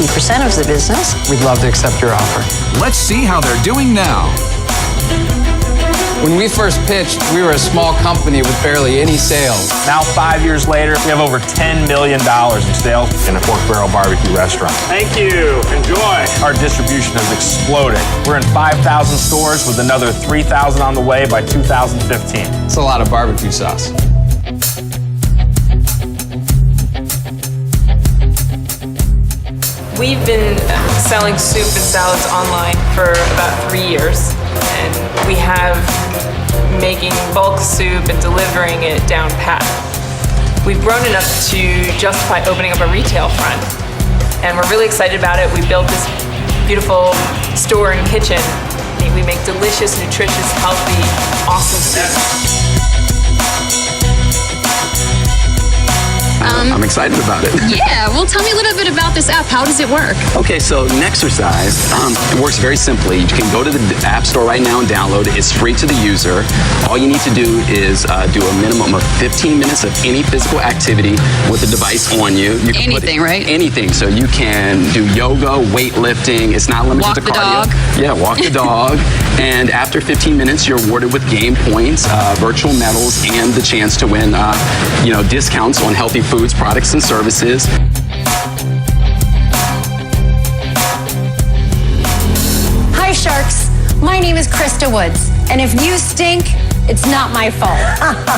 50% of the business. We'd love to accept your offer. Let's see how they're doing now. When we first pitched, we were a small company with barely any sales. Now, 5 years later, we have over $10 million in sales in a pork barrel barbecue restaurant. Thank you. Enjoy. Our distribution has exploded. We're in 5,000 stores with another 3,000 on the way by 2015. It's a lot of barbecue sauce. We've been selling soup and salads online for about 3 years, and we have making bulk soup and delivering it down pat. We've grown enough to justify opening up a retail front, and we're really excited about it. We built this beautiful store and kitchen. We make delicious, nutritious, healthy, awesome soup. I'm excited about it. Yeah, well, tell me a little bit about this app. How does it work? Okay, so Nexercise, it works very simply. You can go to the App Store right now and download it. It's free to the user. All you need to do is do a minimum of 15 minutes of any physical activity with the device on you. You can anything, right? Anything. So you can do yoga, weightlifting. It's not limited walk to the cardio. Dog. Yeah, walk the dog. And after 15 minutes, you're awarded with game points, virtual medals, and the chance to win, discounts on healthy foods, products, and services. Hi, Sharks. My name is Krista Woods, and if you stink, it's not my fault.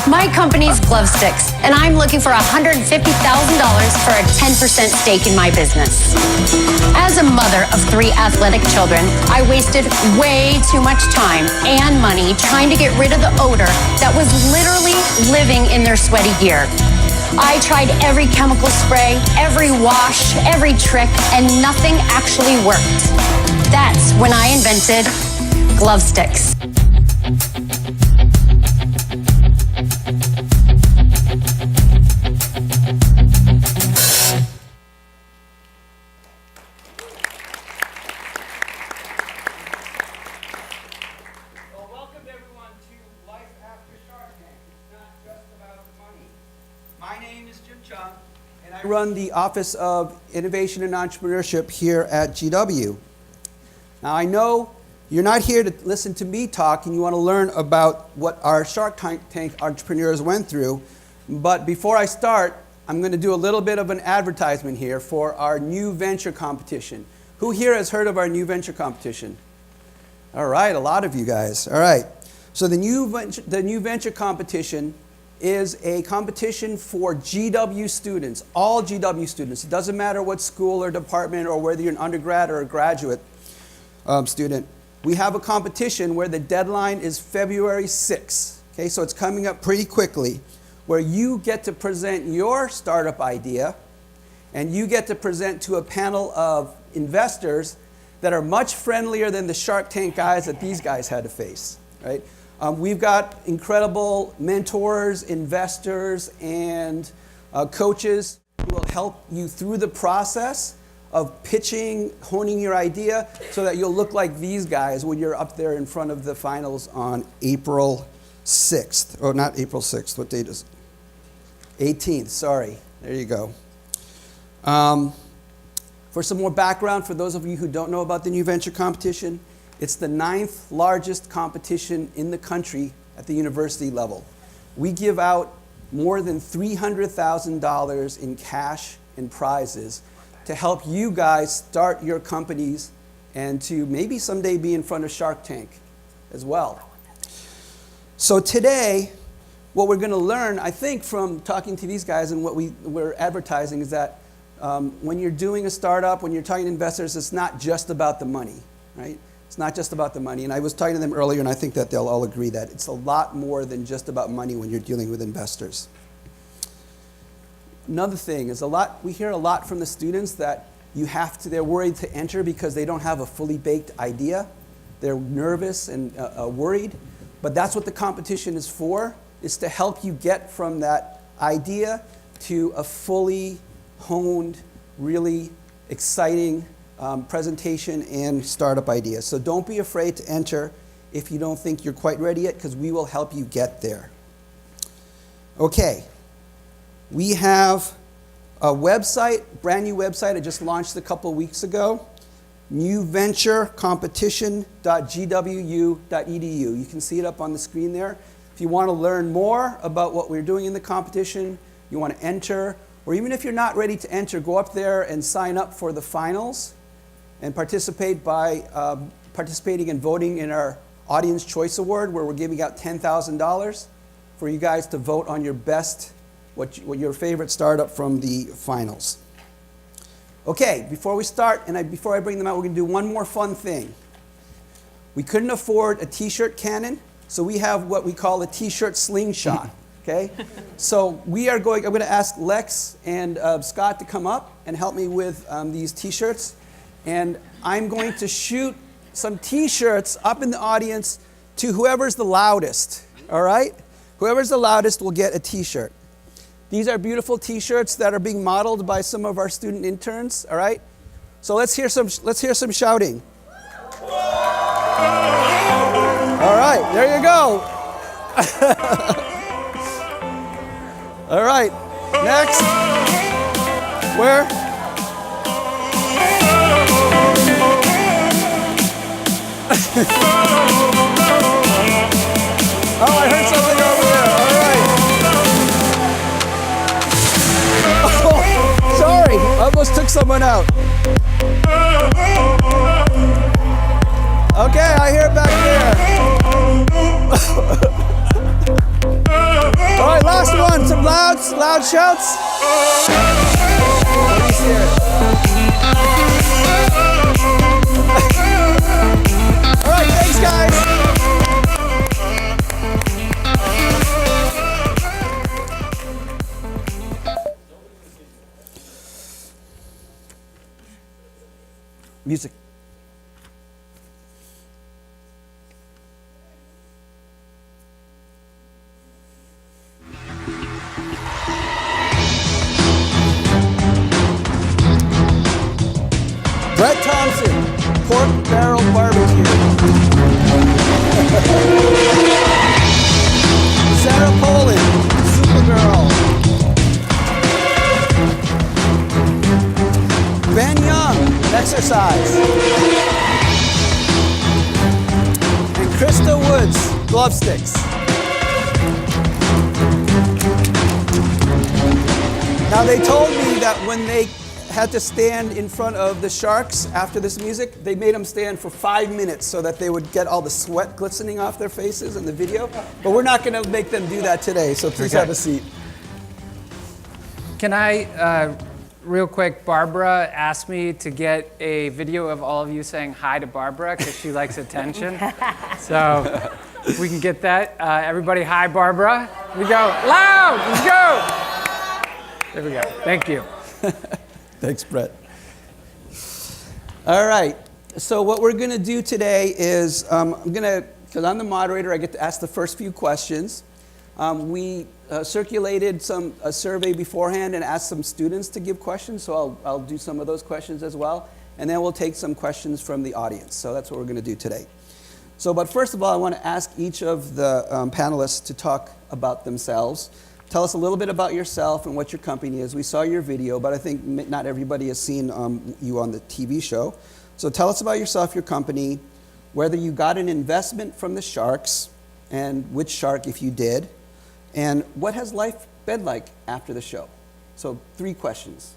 My company's Glove Sticks, and I'm looking for $150,000 for a 10% stake in my business. As a mother of 3 athletic children, I wasted way too much time and money trying to get rid of the odor that was literally living in their sweaty gear. I tried every chemical spray, every wash, every trick, and nothing actually worked. That's when I invented Glove Sticks. I run the Office of Innovation and Entrepreneurship here at GW. Now, I know you're not here to listen to me talk and you want to learn about what our Shark Tank entrepreneurs went through, but before I start, I'm going to do a little bit of an advertisement here for our new venture competition. Who here has heard of our new venture competition? All right, a lot of you guys. All right. So the new venture competition is a competition for GW students, all GW students. It doesn't matter what school or department or whether you're an undergrad or a graduate student. We have a competition where the deadline is February 6th. Okay, so it's coming up pretty quickly, where you get to present your startup idea and you get to present to a panel of investors that are much friendlier than the Shark Tank guys that these guys had to face, right? We've got incredible mentors, investors, and coaches who will help you through the process of pitching, honing your idea so that you'll look like these guys when you're up there in front of the finals on April 6th. Or not April 6th, what date is it? 18th, sorry. There you go. For some more background, for those of you who don't know about the new venture competition, it's the 9th largest competition in the country at the university level. We give out more than $300,000 in cash and prizes to help you guys start your companies and to maybe someday be in front of Shark Tank as well. So today, what we're going to learn, I think, from talking to these guys and what we're advertising is that when you're doing a startup, when you're talking to investors, it's not just about the money, right? It's not just about the money. And I was talking to them earlier, and I think that they'll all agree that it's a lot more than just about money when you're dealing with investors. Another thing is we hear a lot from the students that they're worried to enter because they don't have a fully baked idea. They're nervous and worried. But that's what the competition is for, is to help you get from that idea to a fully honed, really exciting presentation and startup idea. So don't be afraid to enter if you don't think you're quite ready yet, because we will help you get there. Okay, we have a website, brand new website. I just launched a couple weeks ago. newventurecompetition.gwu.edu. You can see it up on the screen there. If you want to learn more about what we're doing in the competition, you want to enter, or even if you're not ready to enter, go up there and sign up for the finals and participate by participating and voting in our Audience Choice Award, where we're giving out $10,000 for you guys to vote on your best, what your favorite startup from the finals. Okay, before we start, and before I bring them out, we're going to do one more fun thing. We couldn't afford a t-shirt cannon, so we have what we call a t-shirt slingshot. Okay, so I'm going to ask Lex and Scott to come up and help me with these t-shirts, and I'm going to shoot some t-shirts up in the audience to whoever's the loudest. All right, whoever's the loudest will get a t-shirt. These are beautiful t-shirts that are being modeled by some of our student interns. All right, so let's hear some shouting. All right, there you go. All right, next. Where? Oh, I heard something over there. All right. Oh, sorry, I almost took someone out. Okay, I hear it back there. All right, last one. Some loud shouts. Let me see it. All right, thanks, guys. Music. Brett Thompson, Pork Barrel Barbecue. Sarah Poland, Supergirl. Ben Young, Exercise. And Krista Woods, Glove Sticks. Now they told me that when they had to stand in front of the sharks after this music, they made them stand for 5 minutes so that they would get all the sweat glistening off their faces in the video. But we're not going to make them do that today, so please have a seat. Can I, real quick, Barbara asked me to get a video of all of you saying hi to Barbara because she likes attention. So if we can get that. Everybody, hi, Barbara. Here we go. Loud, let's go. There we go. Thank you. Thanks, Brett. All right. So what we're going to do today is because I'm the moderator, I get to ask the first few questions. We circulated a survey beforehand and asked some students to give questions, so I'll do some of those questions as well. And then we'll take some questions from the audience. So that's what we're going to do today. But first of all, I want to ask each of the panelists to talk about themselves. Tell us a little bit about yourself and what your company is. We saw your video, but I think not everybody has seen you on the TV show. So tell us about yourself, your company, whether you got an investment from the sharks, and which shark if you did, and what has life been like after the show? So 3 questions.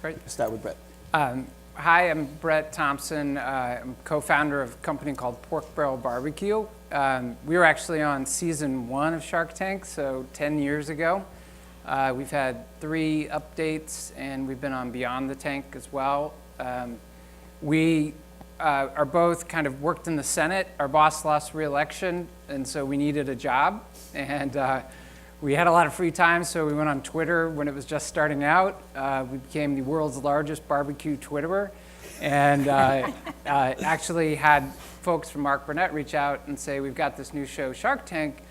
Great. We'll start with Brett. Hi, I'm Brett Thompson. I'm co-founder of a company called Pork Barrel Barbecue. We were actually on season 1 of Shark Tank, so 10 years ago. We've had 3 updates, and we've been on Beyond the Tank as well. We are both kind of worked in the Senate. Our boss lost re-election, and so we needed a job. And we had a lot of free time, so we went on Twitter when it was just starting out. We became the world's largest barbecue Twitterer, and actually had folks from Mark Burnett reach out and say, we've got this new show, Shark Tank.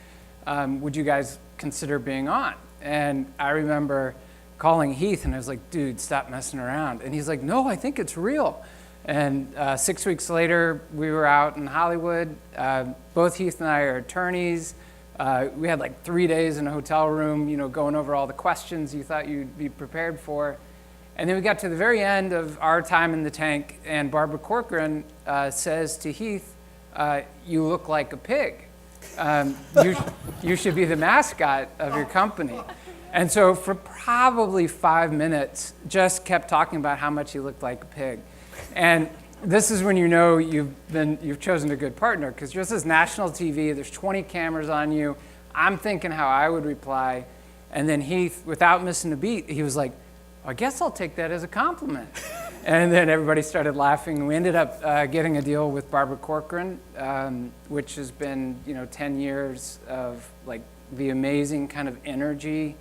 Would you guys consider being on? And I remember calling Heath, and I was like, dude, stop messing around. And he's like, no, I think it's real. And 6 weeks later, we were out in Hollywood. Both Heath and I are attorneys. We had like 3 days in a hotel room, going over all the questions you thought you'd be prepared for. And then we got to the very end of our time in the tank, and Barbara Corcoran says to Heath, "You look like a pig. You should be the mascot of your company." And so for probably 5 minutes, just kept talking about how much he looked like a pig. And this is when you know you've chosen a good partner, because this is national TV, there's 20 cameras on you. I'm thinking how I would reply. And then Heath, without missing a beat, he was like, "I guess I'll take that as a compliment." And then everybody started laughing. We ended up getting a deal with Barbara Corcoran, which has been 10 years of like the amazing kind of energy.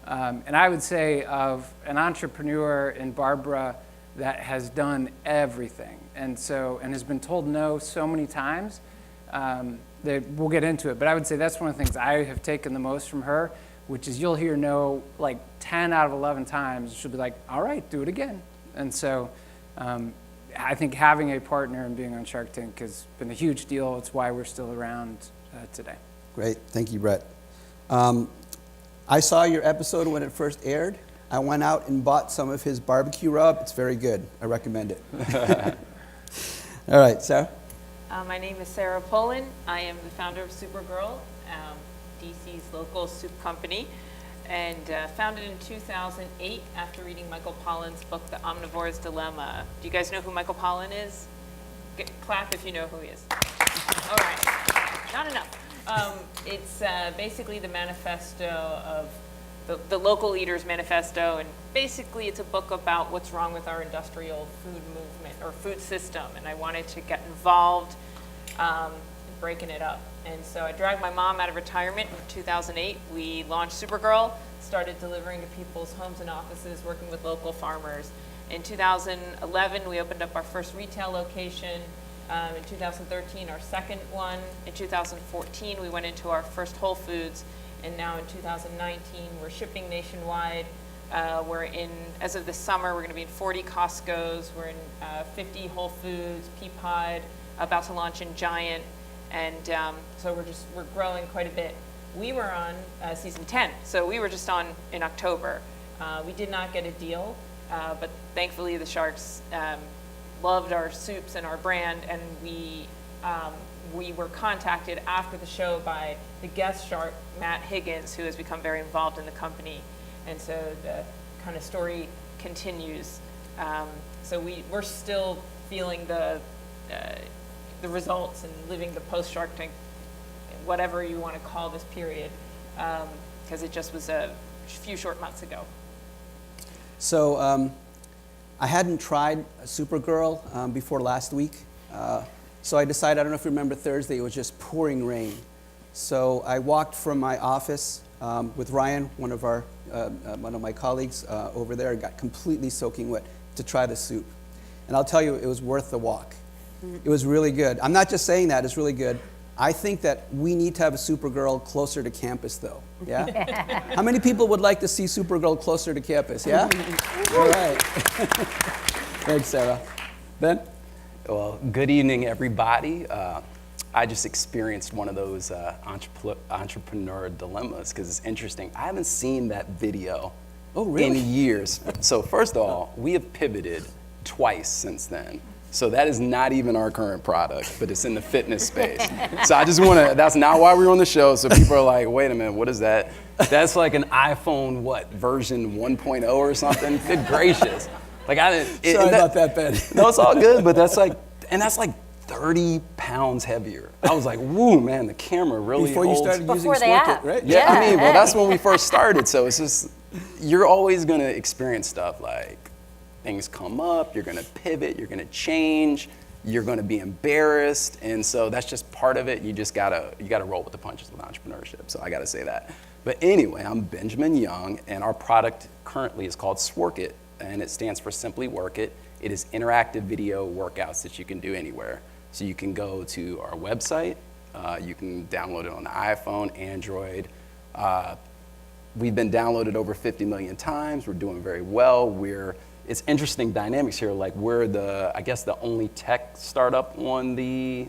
And I would say of an entrepreneur in Barbara that has done everything, and has been told no so many times that we'll get into it. But I would say that's one of the things I have taken the most from her, which is you'll hear no like 10 out of 11 times. She'll be like, "All right, do it again." And so I think having a partner and being on Shark Tank has been a huge deal. It's why we're still around today. Great. Thank you, Brett. I saw your episode when it first aired. I went out and bought some of his barbecue rub. It's very good. I recommend it. All right, Sarah? My name is Sarah Poland. I am the founder of Supergirl, DC's local soup company, and founded in 2008 after reading Michael Pollan's book, The Omnivore's Dilemma. Do you guys know who Michael Pollan is? Clap if you know who he is. All right, not enough. It's basically the manifesto of the local leaders manifesto, and basically it's a book about what's wrong with our industrial food movement or food system, and I wanted to get involved in breaking it up. And so I dragged my mom out of retirement in 2008. We launched Supergirl, started delivering to people's homes and offices, working with local farmers. In 2011, we opened up our first retail location. In 2013, our second one. In 2014, we went into our first Whole Foods. And now in 2019, we're shipping nationwide. We're in, as of this summer, we're going to be in 40 Costco's. We're in 50 Whole Foods, Peapod, about to launch in Giant. And so we're growing quite a bit. We were on season 10, so we were just on in October. We did not get a deal, but thankfully the Sharks loved our soups and our brand, and we were contacted after the show by the guest shark, Matt Higgins, who has become very involved in the company. And so the kind of story continues. So we're still feeling the results and living the post-Shark Tank, whatever you want to call this period, because it just was a few short months ago. So I hadn't tried Supergirl before last week. So I decided, I don't know if you remember Thursday, it was just pouring rain. So I walked from my office with Ryan, one of my colleagues over there, and got completely soaking wet to try the soup. And I'll tell you, it was worth the walk. It was really good. I'm not just saying that, it's really good. I think that we need to have a Supergirl closer to campus, though. Yeah? How many people would like to see Supergirl closer to campus? Yeah? All right. Thanks, Sarah. Ben? Well, good evening, everybody. I just experienced one of those entrepreneur dilemmas because it's interesting. I haven't seen that video in years. So first of all, we have pivoted twice since then. So that is not even our current product, but it's in the fitness space. So I just want to, that's not why we're on the show. So people are like, wait a minute, what is that? That's like an iPhone, version 1.0 or something? Good gracious. Like Sorry about that, Ben. No, it's all good, but that's like 30 pounds heavier. I was like, woo, man, the camera really Before holds. you started using Before the Smoke app. It, right? Yeah, I mean, well, that's when we first started. So it's just, you're always going to experience stuff like things come up, you're going to pivot, you're going to change, you're going to be embarrassed. And so that's just part of it. You just got to roll with the punches with entrepreneurship. So I got to say that. But anyway, I'm Benjamin Young, and our product currently is called Swork It, and it stands for Simply Work It. It is interactive video workouts that you can do anywhere. So you can go to our website, you can download it on the iPhone, Android. We've been downloaded over 50 million times. We're doing very well. It's interesting dynamics here. Like we're the only tech startup on the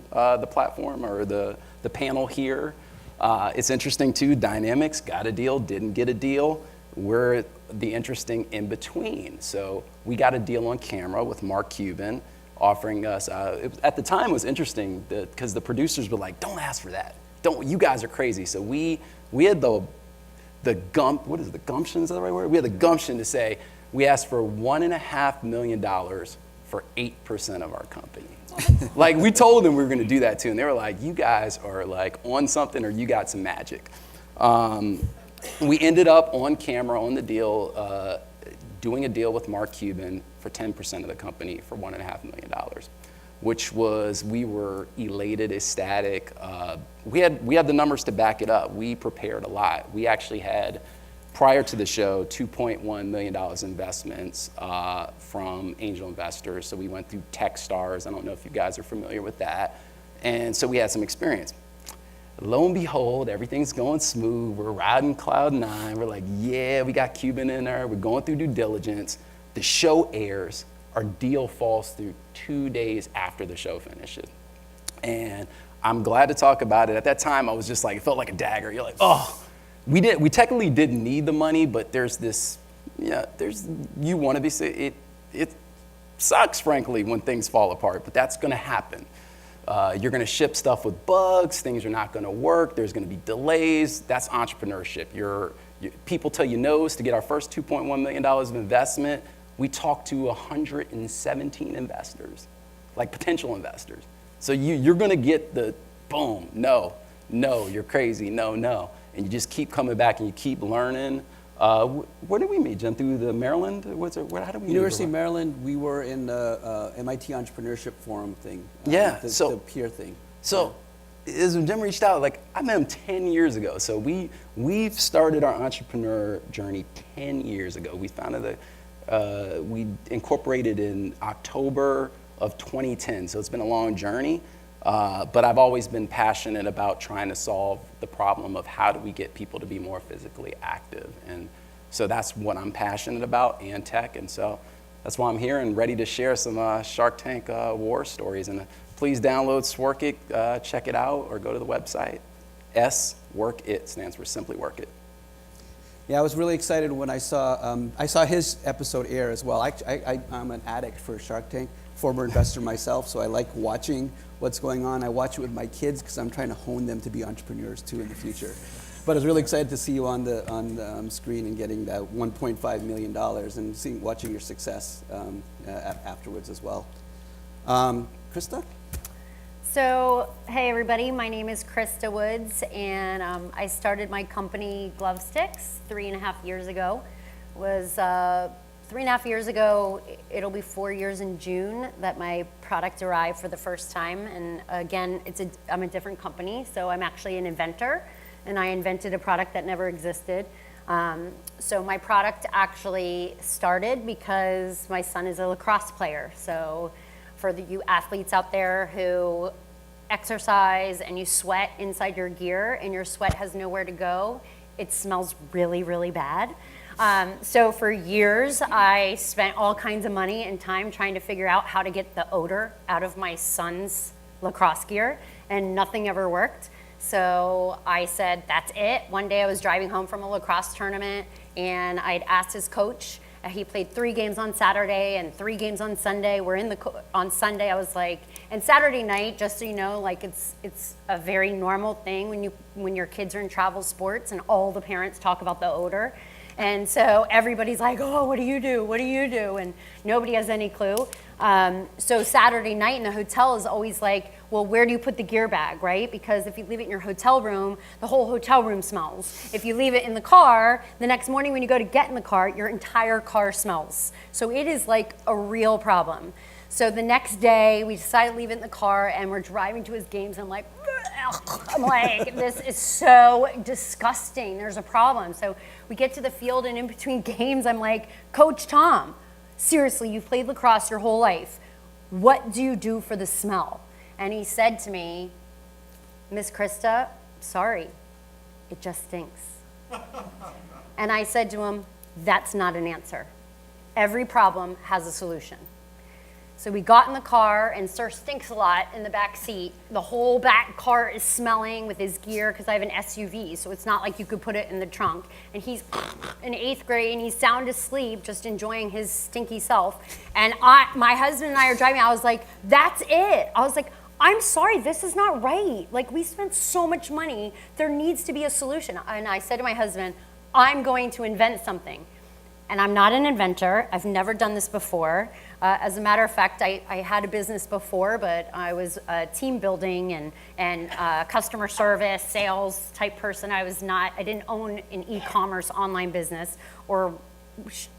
platform or the panel here. It's interesting too, Dynamics got a deal, didn't get a deal. We're the interesting in between. So we got a deal on camera with Mark Cuban offering us, at the time it was interesting because the producers were like, don't ask for that. You guys are crazy. So we had the gumption, is that the right word? We had the gumption to say, we asked for $1.5 million for 8% of our company. Like, we told them we were going to do that too, and they were like, you guys are like on something, or you got some magic. We ended up on camera on the deal, doing a deal with Mark Cuban for 10% of the company for $1.5 million, which was, we were elated, ecstatic. We had the numbers to back it up. We prepared a lot. We actually had, prior to the show, $2.1 million investments from angel investors. So we went through Techstars. I don't know if you guys are familiar with that. And so we had some experience. Lo and behold, everything's going smooth. We're riding cloud nine. We're like, yeah, we got Cuban in there. We're going through due diligence. The show airs. Our deal falls through 2 days after the show finishes. And I'm glad to talk about it. At that time, I was just like, it felt like a dagger. You're like, oh. We technically didn't need the money, but there's this, you want to be, it sucks, frankly, when things fall apart, but that's going to happen. You're going to ship stuff with bugs, things are not going to work, there's going to be delays. That's entrepreneurship. People tell you no's. To get our first $2.1 million of investment, we talked to 117 investors, like potential investors. So you're going to get the boom, no, you're crazy, no. And you just keep coming back and you keep learning. Where did we meet, Jim? Through the Maryland? How did we University meet? of Maryland. We were in the MIT Entrepreneurship Forum thing. The peer thing. So, as when Jim reached out, like, I met him 10 years ago. So we've started our entrepreneur journey 10 years ago. We founded we incorporated in October of 2010. So it's been a long journey. But I've always been passionate about trying to solve the problem of how do we get people to be more physically active. And so that's what I'm passionate about, and tech. And so that's why I'm here and ready to share some Shark Tank war stories. And please download Swork-It, check it out, or go to the website. Work-It stands for Simply Work It. Yeah, I was really excited when I saw his episode air as well. I'm an addict for Shark Tank, former investor myself, so I like watching what's going on. I watch it with my kids because I'm trying to hone them to be entrepreneurs too in the future. But I was really excited to see you on the screen and getting that $1.5 million and watching your success afterwards as well. Krista? So, hey everybody, my name is Krista Woods, and I started my company Glove Sticks 3.5 years ago. Was 3.5 years ago, it'll be 4 years in June that my product arrived for the first time. And again, I'm a different company, so I'm actually an inventor, and I invented a product that never existed. So my product actually started because my son is a lacrosse player. So for you athletes out there who exercise and you sweat inside your gear and your sweat has nowhere to go, it smells really, really bad. So for years, I spent all kinds of money and time trying to figure out how to get the odor out of my son's lacrosse gear, and nothing ever worked. So I said, that's it. One day I was driving home from a lacrosse tournament, and I'd asked his coach. He played 3 games on Saturday and 3 games on Sunday. On Sunday, I was like, and Saturday night, just so you know, like it's a very normal thing when your kids are in travel sports and all the parents talk about the odor. And so everybody's like, oh, what do you do? What do you do? And nobody has any clue. So Saturday night in the hotel is always like, well, where do you put the gear bag, right? Because if you leave it in your hotel room, the whole hotel room smells. If you leave it in the car, the next morning when you go to get in the car, your entire car smells. So it is like a real problem. So the next day, we decided to leave it in the car, and we're driving to his games, and I'm like, this is so disgusting. There's a problem. So we get to the field, and in between games, I'm like, Coach Tom, seriously, you've played lacrosse your whole life. What do you do for the smell? And he said to me, Miss Krista, sorry, it just stinks. And I said to him, that's not an answer. Every problem has a solution. So we got in the car, and Sir stinks a lot in the back seat. The whole back car is smelling with his gear because I have an SUV, so it's not like you could put it in the trunk. And he's in 8th grade, and he's sound asleep, just enjoying his stinky self. And my husband and I are driving. I was like, that's it. I was like, I'm sorry, this is not right. Like, we spent so much money. There needs to be a solution. And I said to my husband, I'm going to invent something. And I'm not an inventor. I've never done this before. As a matter of fact, I had a business before, but I was a team building and customer service, sales type person. I didn't own an e-commerce online business, or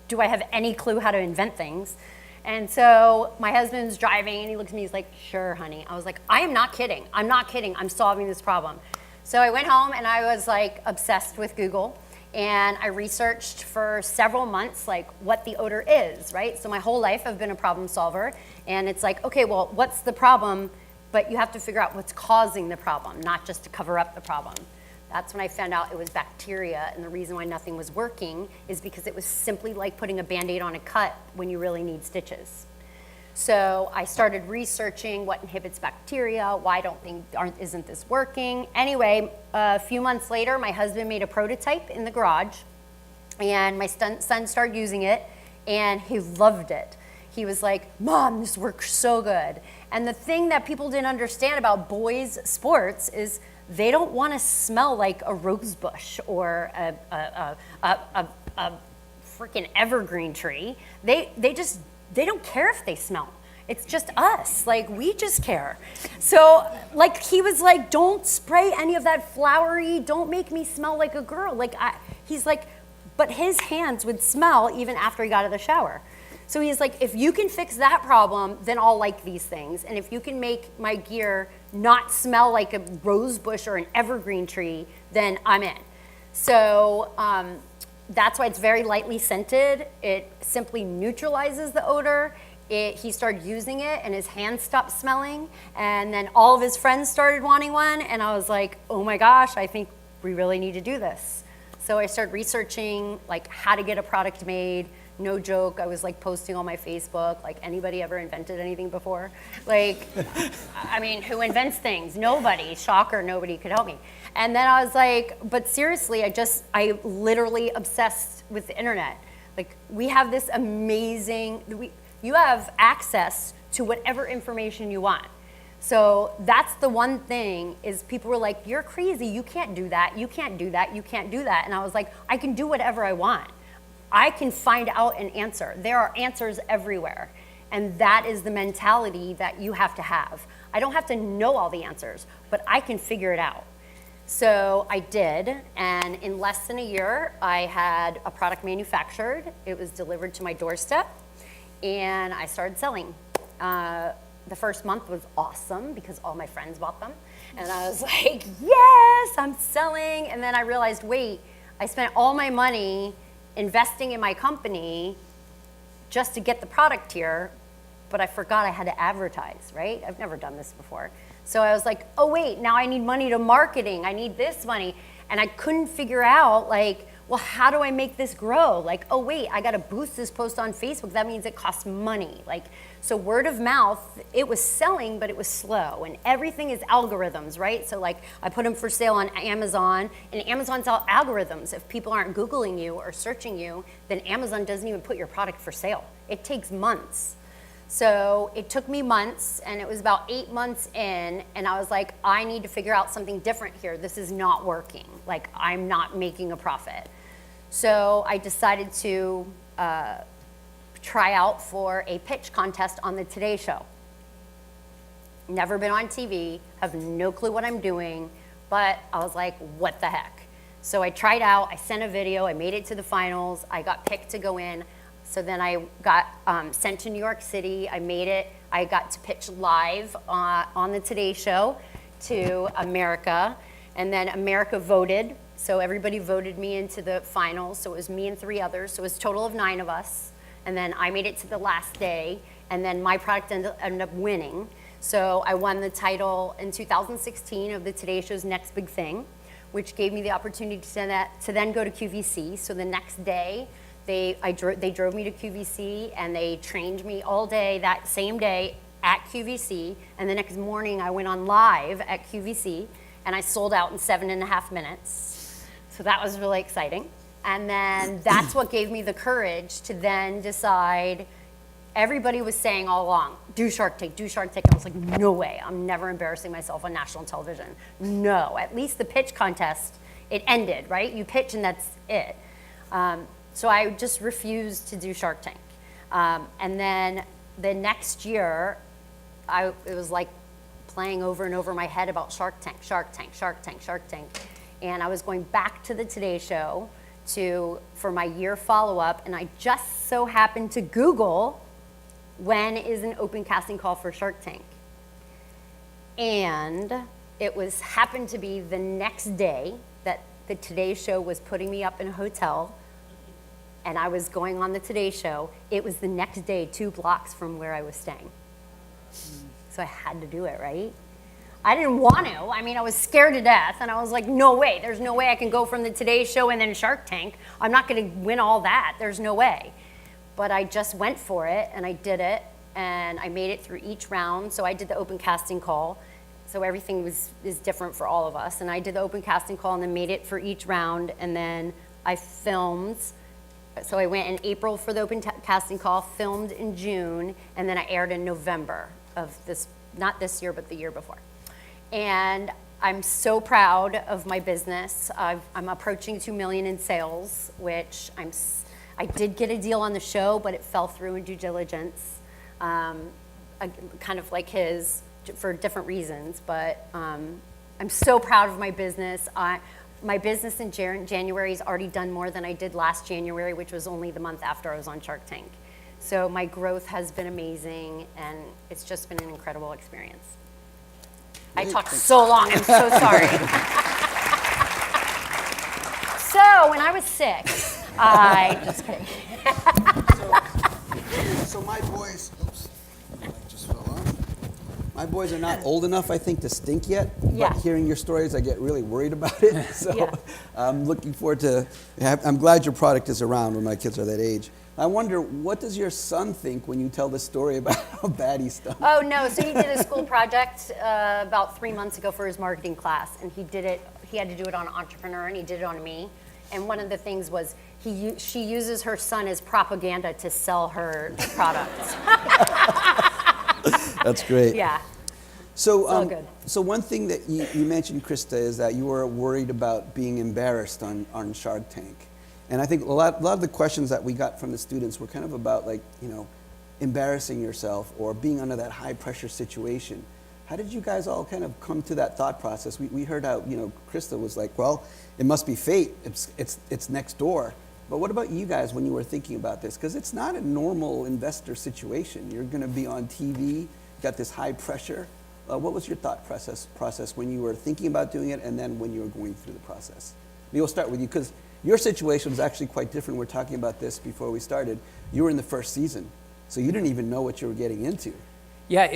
do I have any clue how to invent things? And so my husband's driving, and he looks at me, he's like, sure, honey. I was like, I am not kidding. I'm not kidding. I'm solving this problem. So I went home, and I was like obsessed with Google. And I researched for several months, like, what the odor is, right? So my whole life I've been a problem solver. And it's like, okay, well, what's the problem? But you have to figure out what's causing the problem, not just to cover up the problem. That's when I found out it was bacteria. And the reason why nothing was working is because it was simply like putting a Band-Aid on a cut when you really need stitches. So I started researching what inhibits bacteria, isn't this working? Anyway, a few months later, my husband made a prototype in the garage, and my son started using it, and he loved it. He was like, Mom, this works so good. And the thing that people didn't understand about boys' sports is they don't want to smell like a rose bush or a freaking evergreen tree. They don't care if they smell. It's just us. Like, we just care. So, like, he was like, don't spray any of that flowery, don't make me smell like a girl. He's like, but his hands would smell even after he got out of the shower. So he's like, if you can fix that problem, then I'll like these things. And if you can make my gear not smell like a rose bush or an evergreen tree, then I'm in. So, that's why it's very lightly scented. It simply neutralizes the odor. He started using it, and his hands stopped smelling. And then all of his friends started wanting one. And I was like, oh my gosh, I think we really need to do this. So I started researching like how to get a product made. No joke, I was like posting on my Facebook, like, anybody ever invented anything before? Like, I mean, who invents things? Nobody. Shocker, nobody could help me. And then I was like, but seriously, I literally obsessed with the internet. Like, we have this amazing, you have access to whatever information you want. So that's the one thing, is people were like, you're crazy, you can't do that, you can't do that, you can't do that. And I was like, I can do whatever I want. I can find out an answer. There are answers everywhere. And that is the mentality that you have to have. I don't have to know all the answers, but I can figure it out. So I did, and in less than a year, I had a product manufactured. It was delivered to my doorstep, and I started selling. The first month was awesome because all my friends bought them. And I was like, yes, I'm selling. And then I realized, wait, I spent all my money investing in my company just to get the product here, but I forgot I had to advertise, right? I've never done this before. So I was like, oh wait, now I need money to marketing, I need this money. And I couldn't figure out, like, well, how do I make this grow? Like, oh wait, I gotta boost this post on Facebook, that means it costs money. Like, so word of mouth, it was selling, but it was slow. And everything is algorithms, right? So like, I put them for sale on Amazon, and Amazon's all algorithms. If people aren't Googling you or searching you, then Amazon doesn't even put your product for sale. It takes months. So it took me months, and it was about 8 months in, and I was like, I need to figure out something different here. This is not working. Like, I'm not making a profit. So I decided to try out for a pitch contest on the Today Show. Never been on TV, have no clue what I'm doing, but I was like, what the heck? So I tried out, I sent a video, I made it to the finals, I got picked to go in. So then I got sent to New York City, I made it, I got to pitch live on the Today Show to America, and then America voted. So everybody voted me into the finals, so it was me and 3 others, so it was a total of 9 of us. And then I made it to the last day, and then my product ended up winning. So I won the title in 2016 of the Today Show's Next Big Thing, which gave me the opportunity to then go to QVC. So the next day, They drove me to QVC and they trained me all day that same day at QVC. And the next morning I went on live at QVC and I sold out in 7.5 minutes. So that was really exciting. And then that's what gave me the courage to then decide. Everybody was saying all along, do Shark Tank, do Shark Tank. And I was like, no way, I'm never embarrassing myself on national television. No, at least the pitch contest, it ended, right? You pitch and that's it. So I just refused to do Shark Tank. And then the next year, it was like playing over and over my head about Shark Tank, Shark Tank, Shark Tank, Shark Tank. And I was going back to the Today Show for my year follow-up, and I just so happened to Google, when is an open casting call for Shark Tank? And it happened to be the next day that the Today Show was putting me up in a hotel, and I was going on the Today Show. It was the next day, 2 blocks from where I was staying. So I had to do it, right? I didn't want to. I mean, I was scared to death, and I was like, no way. There's no way I can go from the Today Show and then Shark Tank. I'm not going to win all that. There's no way. But I just went for it, and I did it, and I made it through each round. So I did the open casting call. So everything is different for all of us. And I did the open casting call and then made it for each round, and then I filmed. So I went in April for the open casting call, filmed in June, and then I aired in November of this, not this year, but the year before. And I'm so proud of my business. I'm approaching 2 million in sales, which I did get a deal on the show, but it fell through in due diligence, kind of like his, for different reasons. But I'm so proud of my business. My business in January has already done more than I did last January, which was only the month after I was on Shark Tank. So my growth has been amazing, and it's just been an incredible experience. I talked so long, I'm so sorry. So when I was 6, just kidding. So my boys, oops, just fell off. My boys are not old enough, I think, to stink yet. Yeah. But hearing your stories, I get really worried about it. So Yeah. I'm looking forward to, I'm glad your product is around when my kids are that age. I wonder, what does your son think when you tell the story about how bad he stunk? Oh no, so he did a school project about 3 months ago for his marketing class, and he had to do it on Entrepreneur, and he did it on me. And one of the things was, she uses her son as propaganda to sell her products. That's great. Yeah. So, all good. So one thing that you mentioned, Krista, is that you were worried about being embarrassed on Shark Tank. And I think a lot of the questions that we got from the students were kind of about, like, embarrassing yourself or being under that high pressure situation. How did you guys all kind of come to that thought process? We heard how, Krista was like, well, it must be fate. It's next door. But what about you guys when you were thinking about this? Because it's not a normal investor situation. You're going to be on TV, got this high pressure. What was your thought process when you were thinking about doing it, and then when you were going through the process? We'll start with you, because your situation was actually quite different. We were talking about this before we started. You were in the first season, so you didn't even know what you were getting into. Yeah,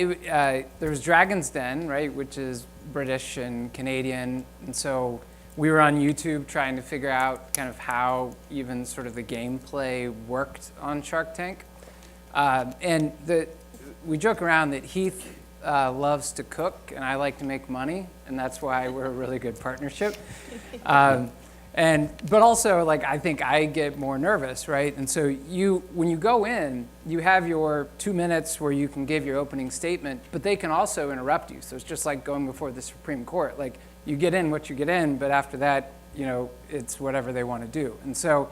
there was Dragon's Den, right, which is British and Canadian, and so we were on YouTube trying to figure out kind of how even sort of the gameplay worked on Shark Tank. And we joke around that Heath loves to cook and I like to make money, and that's why we're a really good partnership. But also, like, I think I get more nervous, right? And so when you go in, you have your 2 minutes where you can give your opening statement, but they can also interrupt you. So it's just like going before the Supreme Court. Like, you get in what you get in, but after that, it's whatever they want to do. And so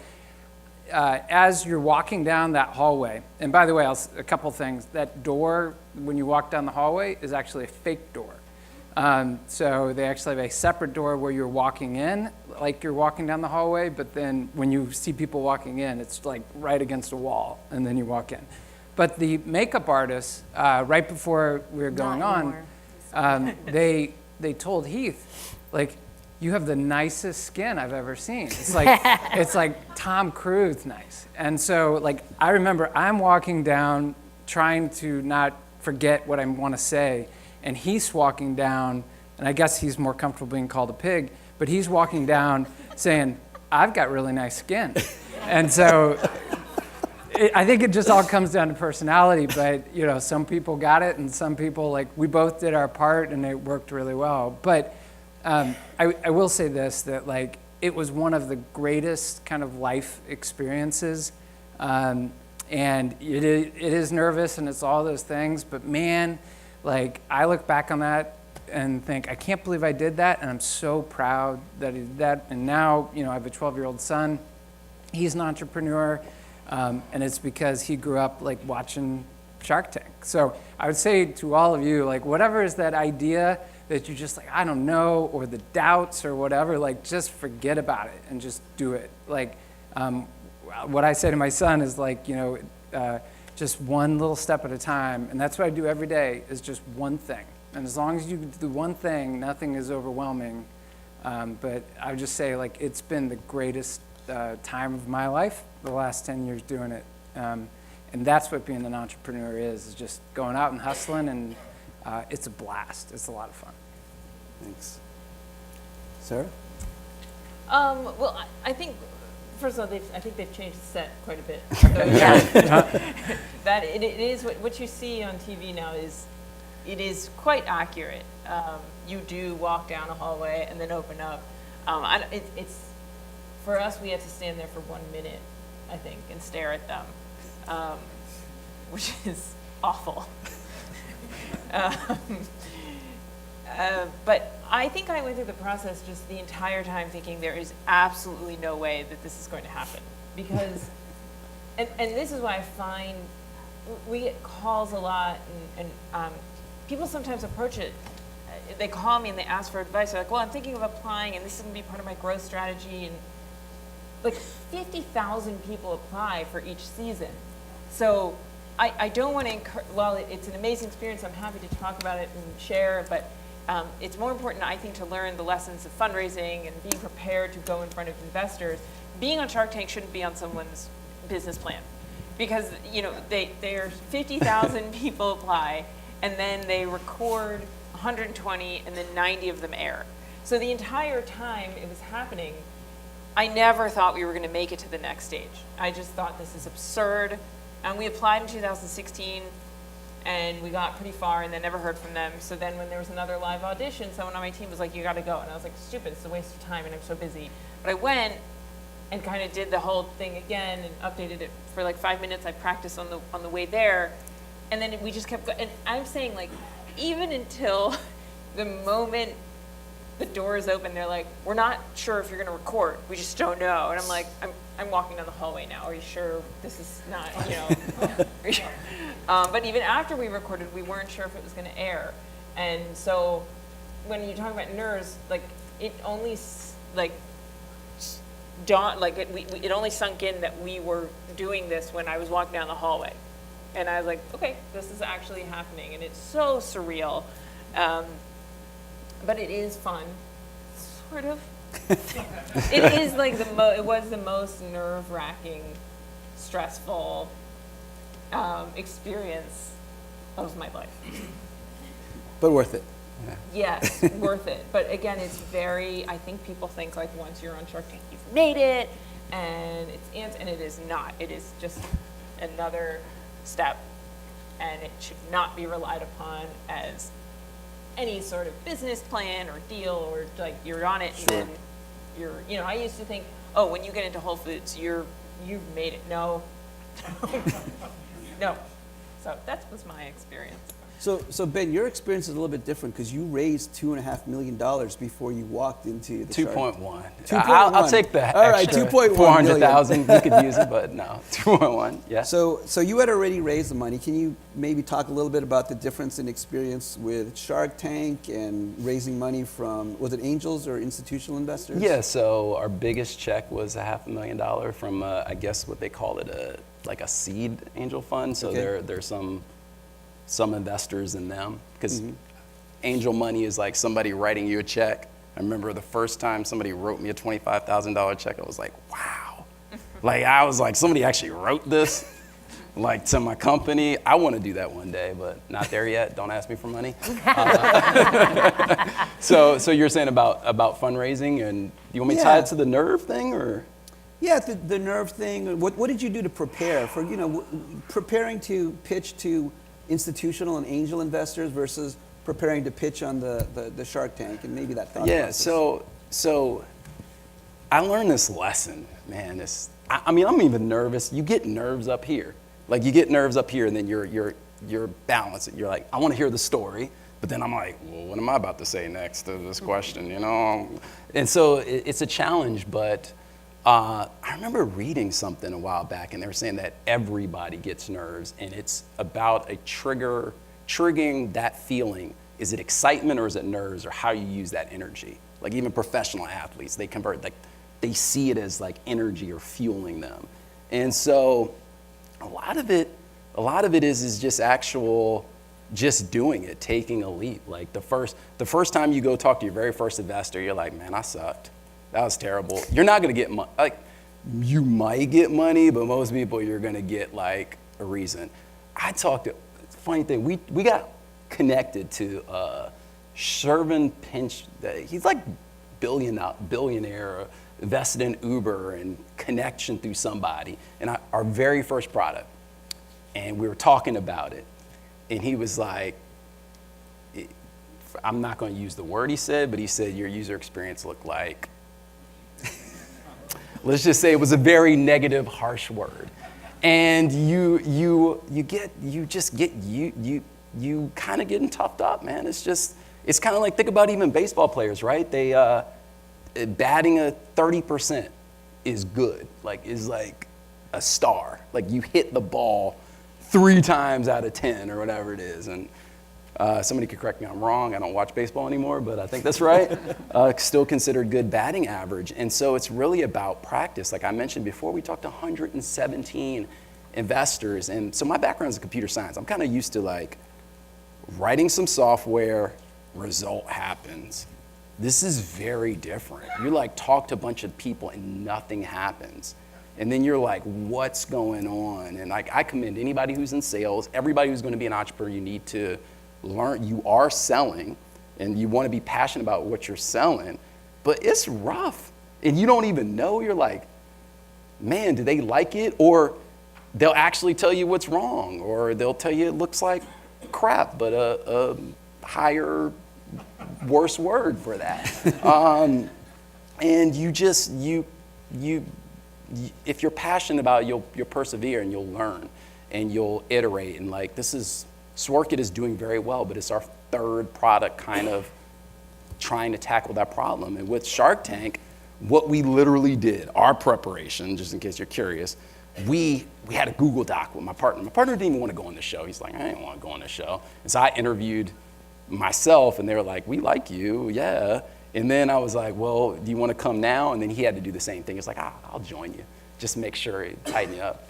as you're walking down that hallway, and by the way, a couple things. That door, when you walk down the hallway, is actually a fake door. So they actually have a separate door where you're walking in, like you're walking down the hallway, but then when you see people walking in, it's like right against a wall, and then you walk in. But the makeup artists, right before we were going on, they told Heath, like, you have the nicest skin I've ever seen. It's like Tom Cruise nice. And so, like, I remember I'm walking down trying to not forget what I want to say, and he's walking down, and I guess he's more comfortable being called a pig, but he's walking down saying, I've got really nice skin. And so I think it just all comes down to personality, but you know, some people got it and some people, like, we both did our part and it worked really well. But I will say this, that like, it was one of the greatest kind of life experiences. And it is nervous and it's all those things, but man, like, I look back on that and think, I can't believe I did that, and I'm so proud that I did that. And now, you know, I have a 12-year-old son. He's an entrepreneur, and it's because he grew up like watching Shark Tank. So I would say to all of you, like, whatever is that idea that you just like, I don't know, or the doubts or whatever, like, just forget about it and just do it. Like, what I say to my son is like, you know, just one little step at a time. And that's what I do every day, is just one thing. And as long as you do one thing, nothing is overwhelming. But I would just say, like, it's been the greatest time of my life, the last 10 years doing it. And that's what being an entrepreneur is just going out and hustling, and it's a blast. It's a lot of fun. Thanks. Sarah? Well, I think, first of all, I think they've changed the set quite a bit. So, that it is what you see on TV now it is quite accurate. You do walk down a hallway and then open up. It's for us, we had to stand there for 1 minute, I think, and stare at them, which is awful. But I think I went through the process just the entire time thinking there is absolutely no way that this is going to happen. Because, and this is why I find we get calls a lot, and people sometimes approach it. They call me and they ask for advice. They're like, well, I'm thinking of applying, and this is going to be part of my growth strategy. And like 50,000 people apply for each season. So I don't want to encourage, while it's an amazing experience, I'm happy to talk about it and share, but it's more important, I think, to learn the lessons of fundraising and being prepared to go in front of investors. Being on Shark Tank shouldn't be on someone's business plan, because you know there's 50,000 people apply, and then they record 120, and then 90 of them air. So the entire time it was happening, I never thought we were going to make it to the next stage. I just thought, this is absurd. And we applied in 2016, and we got pretty far, and then never heard from them. So then when there was another live audition, someone on my team was like, you got to go. And I was like, stupid, it's a waste of time, and I'm so busy. But I went and kind of did the whole thing again and updated it for like 5 minutes. I practiced on the way there. And then we just kept going. And I'm saying, like, even until the moment the doors open, they're like, we're not sure if you're going to record. We just don't know. And I'm like, I'm walking down the hallway now. Are you sure this is not, you know? But even after we recorded, we weren't sure if it was going to air. And so when you talk about nerves, like, it only, like, it only sunk in that we were doing this when I was walking down the hallway. And I was like, okay, this is actually happening. And it's so surreal. But it is fun, sort of. It is like it was the most nerve-wracking, stressful experience of my life. But worth it. Yes, worth it. But again, it's very, I think people think like once you're on Shark Tank, you've made it, and and it is not. It is just another step, and it should not be relied upon as any sort of business plan or deal, or like you're on it and then you're, you know, I used to think, oh, when you get into Whole Foods, you've made it. No. No. So that was my experience. So Ben, your experience is a little bit different because you raised $2.5 million before you walked into the 2.1. 2.1. I'll take the All right, extra 2.1 400,000. You could use it, but no, 2.1. Yeah. So you had already raised the money. Can you maybe talk a little bit about the difference in experience with Shark Tank and raising money from, was it angels or institutional investors? Yeah. So our biggest check was $500,000 from I guess what they call it, like a seed angel fund. So there's some investors in them, because angel money is like somebody writing you a check. I remember the first time somebody wrote me a $25,000 check, I was like, wow. Like, I was like, somebody actually wrote this, like, to my company. I want to do that one day, but not there yet. Don't ask me for money. So you're saying about fundraising, and you want me to tie it to the nerve thing, or? Yeah, the nerve thing. What did you do to prepare for, preparing to pitch to institutional and angel investors versus preparing to pitch on the Shark Tank, and maybe that thought process? So I learned this lesson, man. I'm even nervous. You get nerves up here. Like, you get nerves up here, and then you're balanced. You're like, I want to hear the story, but then I'm like, well, what am I about to say next to this question, And so it's a challenge, but I remember reading something a while back, and they were saying that everybody gets nerves, and it's about triggering that feeling. Is it excitement or is it nerves, or how you use that energy? Like, even professional athletes, they convert, like, they see it as like energy or fueling them. And so a lot of it is just doing it, taking a leap. Like, the first time you go talk to your very first investor, you're like, man, I sucked. That was terrible. You're not gonna get money. Like, you might get money, but most people, you're gonna get like a reason. Funny thing, we got connected to Shervin Pinch. He's like billionaire, invested in Uber and connection through somebody. And our very first product, and we were talking about it, and he was like, I'm not going to use the word he said, but he said your user experience looked like, let's just say it was a very negative, harsh word. And you kind of getting toughed up, man. It's kind of like, think about even baseball players, right? They batting a 30% is good, is like a star. Like, you hit the ball 3 times out of 10 or whatever it is. And somebody could correct me, I'm wrong. I don't watch baseball anymore, but I think that's right. Still considered good batting average. And so it's really about practice. Like I mentioned before, we talked to 117 investors. And so my background is in computer science. I'm kind of used to like writing some software, result happens. This is very different. You like talk to a bunch of people and nothing happens. And then you're like, what's going on? And like, I commend anybody who's in sales, everybody who's going to be an entrepreneur, you need to learn. You are selling and you want to be passionate about what you're selling, but it's rough. And you don't even know. You're like, man, do they like it? Or they'll actually tell you what's wrong, or they'll tell you it looks like crap, but a higher, worse word for that. And if you're passionate about it, you'll persevere and you'll learn and you'll iterate. And like, Sworkit is doing very well, but it's our 3rd product kind of trying to tackle that problem. And with Shark Tank, what we literally did, our preparation, just in case you're curious, we had a Google Doc with my partner. My partner didn't even want to go on the show. He's like, I didn't want to go on the show. And so I interviewed myself, and they were like, we like you, yeah. And then I was like, well, do you want to come now? And then he had to do the same thing. It's like, I'll join you. Just make sure you tighten you up.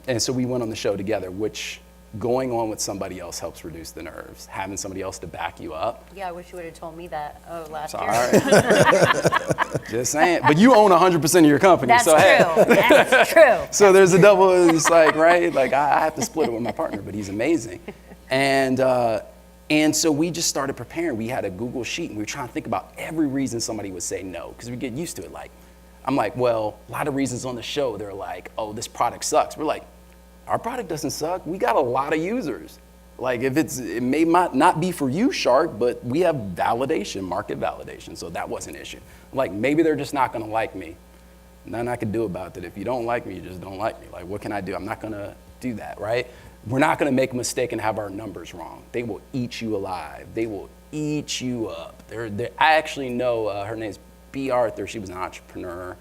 And so we went on the show together, which going on with somebody else helps reduce the nerves. Having somebody else to back you up. Yeah, I wish you would have told me that last All year. right. Just saying. But you own 100% of your company. That's so, true. Hey. That's true. So there's a double, it's like, right? Like, I have to split it with my partner, but he's amazing. And so we just started preparing. We had a Google sheet, and we were trying to think about every reason somebody would say no, because we get used to it. Like, I'm like, well, a lot of reasons on the show, they're like, oh, this product sucks. We're like, our product doesn't suck. We got a lot of users. Like, it may not be for you, Shark, but we have validation, market validation, so that wasn't an issue. Like, maybe they're just not gonna like me. Nothing I can do about it. If you don't like me, you just don't like me. Like, what can I do? I'm not gonna do that, right? We're not gonna make a mistake and have our numbers wrong. They will eat you alive. They will eat you up. I actually know, her name's B. Arthur. She was an entrepreneur.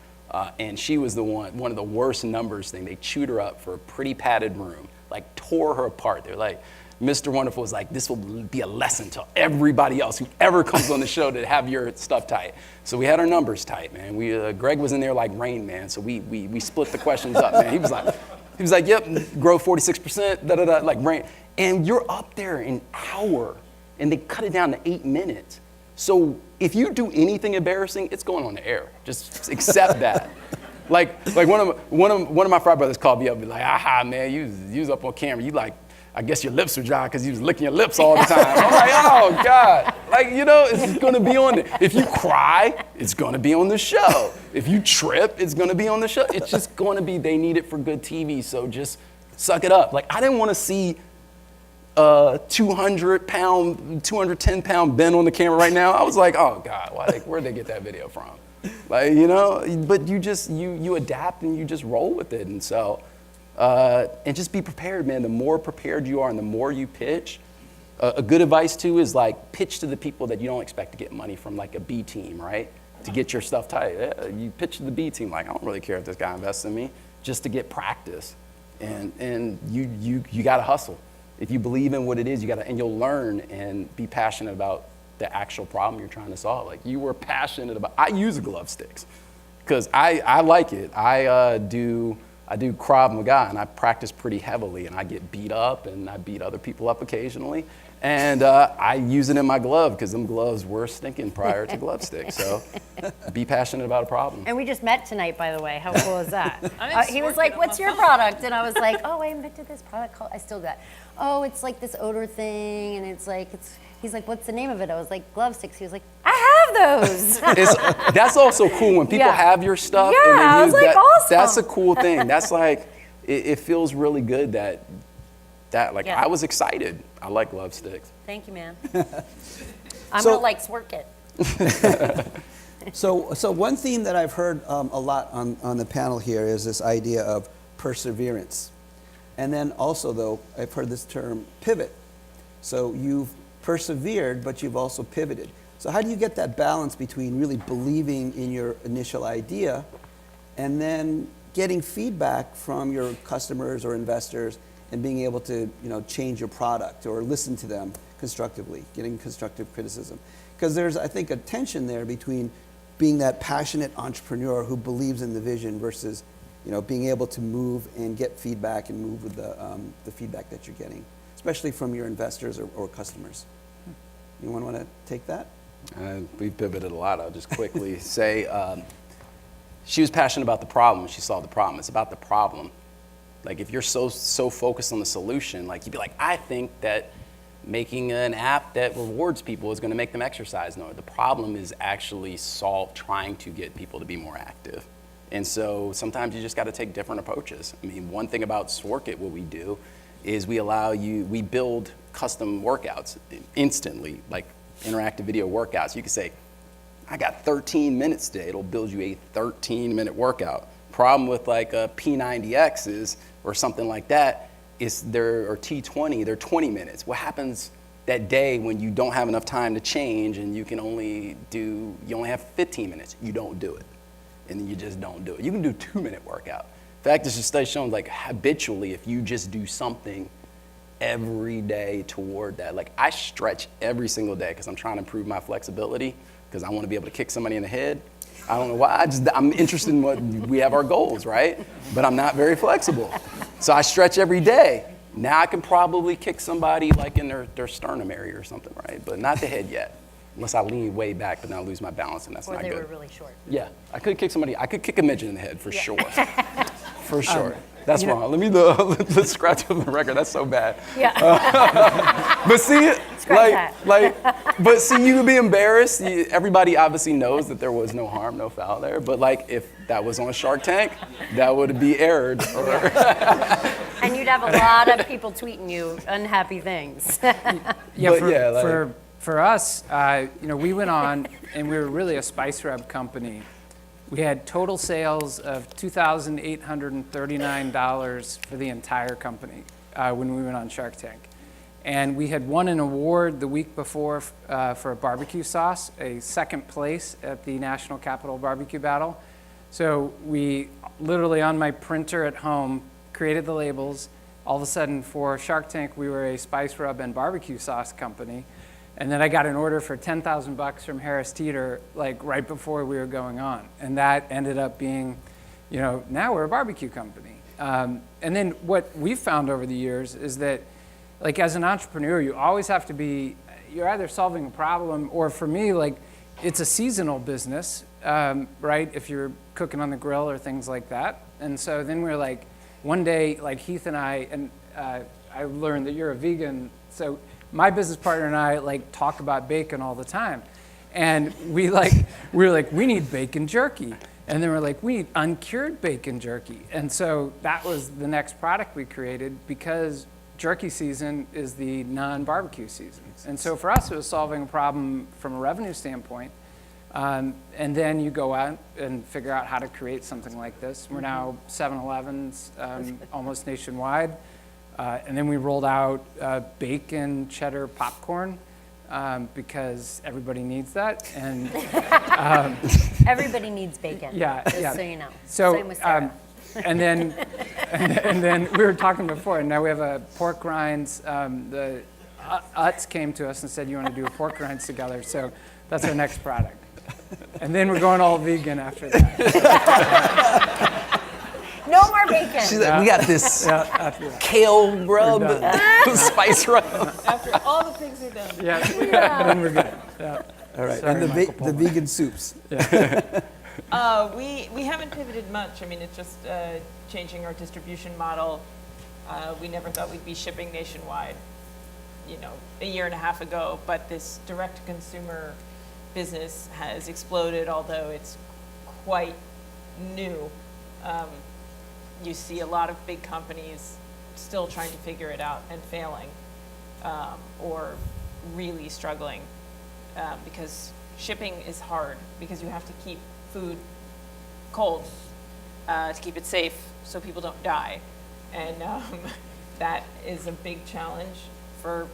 And she was one of the worst numbers thing. They chewed her up for a pretty padded room, like tore her apart. They're like, Mr. Wonderful was like, this will be a lesson to everybody else who ever comes on the show to have your stuff tight. So we had our numbers tight, man. Greg was in there like Rain Man, so we split the questions up, man. He was like, yep, grow 46%, like Rain. And you're up there an hour, and they cut it down to 8 minutes. So if you do anything embarrassing, it's going on the air. Just accept that. Like one of my frat brothers called me up and be like, aha, man, you was up on camera. You like, I guess your lips were dry because you was licking your lips all the time. I'm like, oh God. Like, you know, it's gonna be on there. If you cry, it's gonna be on the show. If you trip, it's gonna be on the show. It's just gonna be, they need it for good TV, so just suck it up. Like, I didn't wanna see 210-pound Ben on the camera right now. I was like, oh God, where'd they get that video from? Like, you know, but you just, you adapt and you just roll with it. And so, and just be prepared, man. The more prepared you are and the more you pitch, a good advice too is like pitch to the people that you don't expect to get money from, like a B team, right? To get your stuff tight. Yeah, you pitch to the B team, like, I don't really care if this guy invests in me, just to get practice. And you gotta hustle. If you believe in what it is, and you'll learn and be passionate about the actual problem you're trying to solve. Like you were passionate about, I use glove sticks because I like it. I do Krav Maga and I practice pretty heavily and I get beat up and I beat other people up occasionally. And I use it in my glove because them gloves were stinking prior to glove sticks. So be passionate about a problem. And we just met tonight, by the way. How cool is that? He was like, what's your product? And I was like, oh, I invented this product called, I still do that. Oh, it's like this odor thing. And it's like, he's like, what's the name of it? I was like, glove sticks. He was like, I have those. That's also cool when people have your stuff. Yeah, and they I was like, awesome. That's a cool thing. That's like, it feels really good that I was excited. I like glove sticks. Thank you, man. I'm gonna like Swerk it. So one theme that I've heard a lot on the panel here is this idea of perseverance. And then also, though, I've heard this term pivot. So you've persevered, but you've also pivoted. So how do you get that balance between really believing in your initial idea and then getting feedback from your customers or investors and being able to, change your product or listen to them constructively, getting constructive criticism? Because there's, I think, a tension there between being that passionate entrepreneur who believes in the vision versus, being able to move and get feedback and move with the feedback that you're getting, especially from your investors or customers. Anyone want to take that? We've pivoted a lot. I'll just quickly say she was passionate about the problem. She solved the problem. It's about the problem. Like if you're so focused on the solution, like you'd be like, I think that making an app that rewards people is going to make them exercise. No, the problem is actually trying to get people to be more active. And so sometimes you just got to take different approaches. I mean, one thing about Swerk It, what we do is we build custom workouts instantly, like interactive video workouts. You can say, I got 13 minutes today. It'll build you a 13-minute workout. Problem with like a P90Xs or something like that is or T20, they're 20 minutes. What happens that day when you don't have enough time to change and you only have 15 minutes? You don't do it. And then you just don't do it. You can do a 2-minute workout. In fact, there's a study showing like habitually, if you just do something every day toward that, like I stretch every single day because I'm trying to improve my flexibility because I want to be able to kick somebody in the head. I don't know why, I'm interested in what, we have our goals, right? But I'm not very flexible. So I stretch every day. Now I can probably kick somebody like in their sternum area or something, right? But not the head yet. Unless I lean way back, but then I lose my balance, and that's not good. Or they were really short. Yeah, I could kick a midget in the head for sure. For sure. That's wrong. Let's scratch up the record. That's so bad. Yeah. But see, but see, you would be embarrassed. Everybody obviously knows that there was no harm, no foul there. But like, if that was on Shark Tank, that would be aired. And you'd have a lot of people tweeting you unhappy things. For us, we went on and we were really a spice rub company. We had total sales of $2,839 for the entire company when we went on Shark Tank. And we had won an award the week before for a barbecue sauce, a second place at the National Capital Barbecue Battle. So we literally on my printer at home created the labels. All of a sudden for Shark Tank, we were a spice rub and barbecue sauce company. And then I got an order for $10,000 from Harris Teeter, like right before we were going on. And that ended up being, now we're a barbecue company. And then what we've found over the years is that, like as an entrepreneur, you always have to you're either solving a problem or for me, like it's a seasonal business, right? If you're cooking on the grill or things like that. And so then we're like, one day, like Heath and I learned that you're a vegan. So my business partner and I like talk about bacon all the time. And we were like, we need bacon jerky. And then we're like, we need uncured bacon jerky. And so that was the next product we created, because jerky season is the non-barbecue season. And so for us, it was solving a problem from a revenue standpoint. And then you go out and figure out how to create something like this. We're now 7-Elevens, almost nationwide. And then we rolled out bacon cheddar popcorn, because everybody needs that. And Everybody needs bacon. Yeah, just yeah. so you know. So, Same with Sarah. and then we were talking before, and now we have a pork rinds. The Utz came to us and said, you want to do a pork rinds together? So that's our next product. And then we're going all vegan after that. No more bacon. She's like, we got this kale rub, spice rub. After all the pigs are done. Yeah, then we're good. Yeah. All right, Sorry, and Michael the Pullman. vegan soups. We haven't pivoted much. I mean, it's just changing our distribution model. We never thought we'd be shipping nationwide, a year and a half ago, but this direct-to-consumer business has exploded, although it's quite new. You see a lot of big companies still trying to figure it out and failing, or really struggling, because shipping is hard, because you have to keep food cold to keep it safe so people don't die. And that is a big challenge for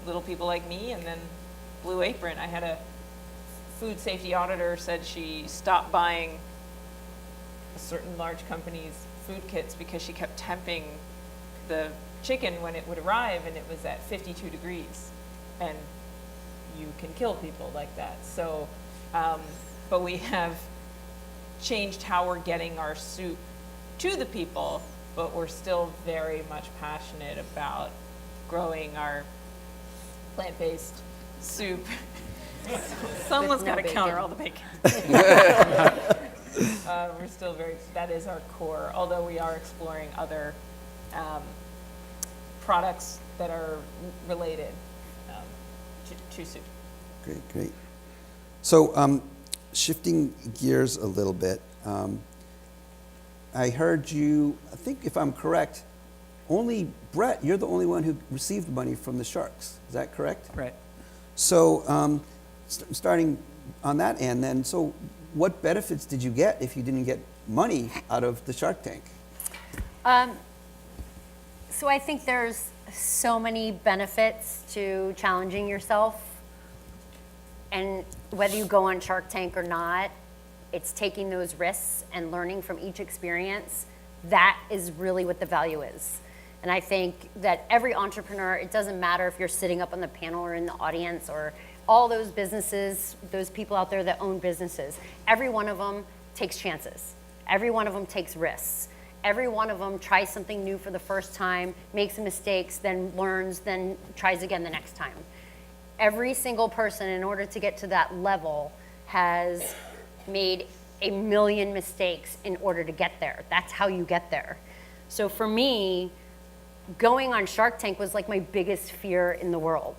little people like me. And then Blue Apron, I had a food safety auditor said she stopped buying a certain large company's food kits because she kept temping the chicken when it would arrive, and it was at 52 degrees. And you can kill people like that. So, but we have changed how we're getting our soup to the people, but we're still very much passionate about growing our plant-based soup. Someone's got to counter all the bacon. We're still that is our core, although we are exploring other products that are related to soup. Great. So, shifting gears a little bit, I heard you, I think if I'm correct, only Brett, you're the only one who received money from the Sharks. Is that correct? Right. So, starting on that end then, so what benefits did you get if you didn't get money out of the Shark Tank? So I think there's so many benefits to challenging yourself. And whether you go on Shark Tank or not, it's taking those risks and learning from each experience. That is really what the value is. And I think that every entrepreneur, it doesn't matter if you're sitting up on the panel or in the audience, or all those businesses, those people out there that own businesses, every one of them takes chances. Every one of them takes risks. Every one of them tries something new for the first time, makes mistakes, then learns, then tries again the next time. Every single person, in order to get to that level, has made a million mistakes in order to get there. That's how you get there. So for me, going on Shark Tank was like my biggest fear in the world,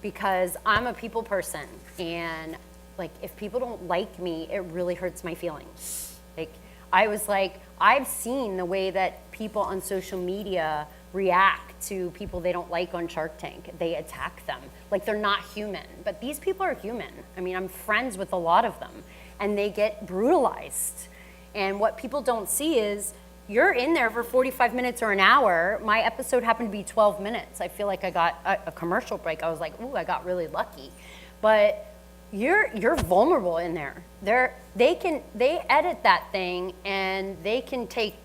because I'm a people person, and like if people don't like me, it really hurts my feelings. Like I was like, I've seen the way that people on social media react to people they don't like on Shark Tank. They attack them like they're not human, but these people are human. I mean, I'm friends with a lot of them, and they get brutalized. And what people don't see is you're in there for 45 minutes or an hour. My episode happened to be 12 minutes. I feel like I got a commercial break. I was like, ooh, I got really lucky. But you're vulnerable in there. They edit that thing, and they can take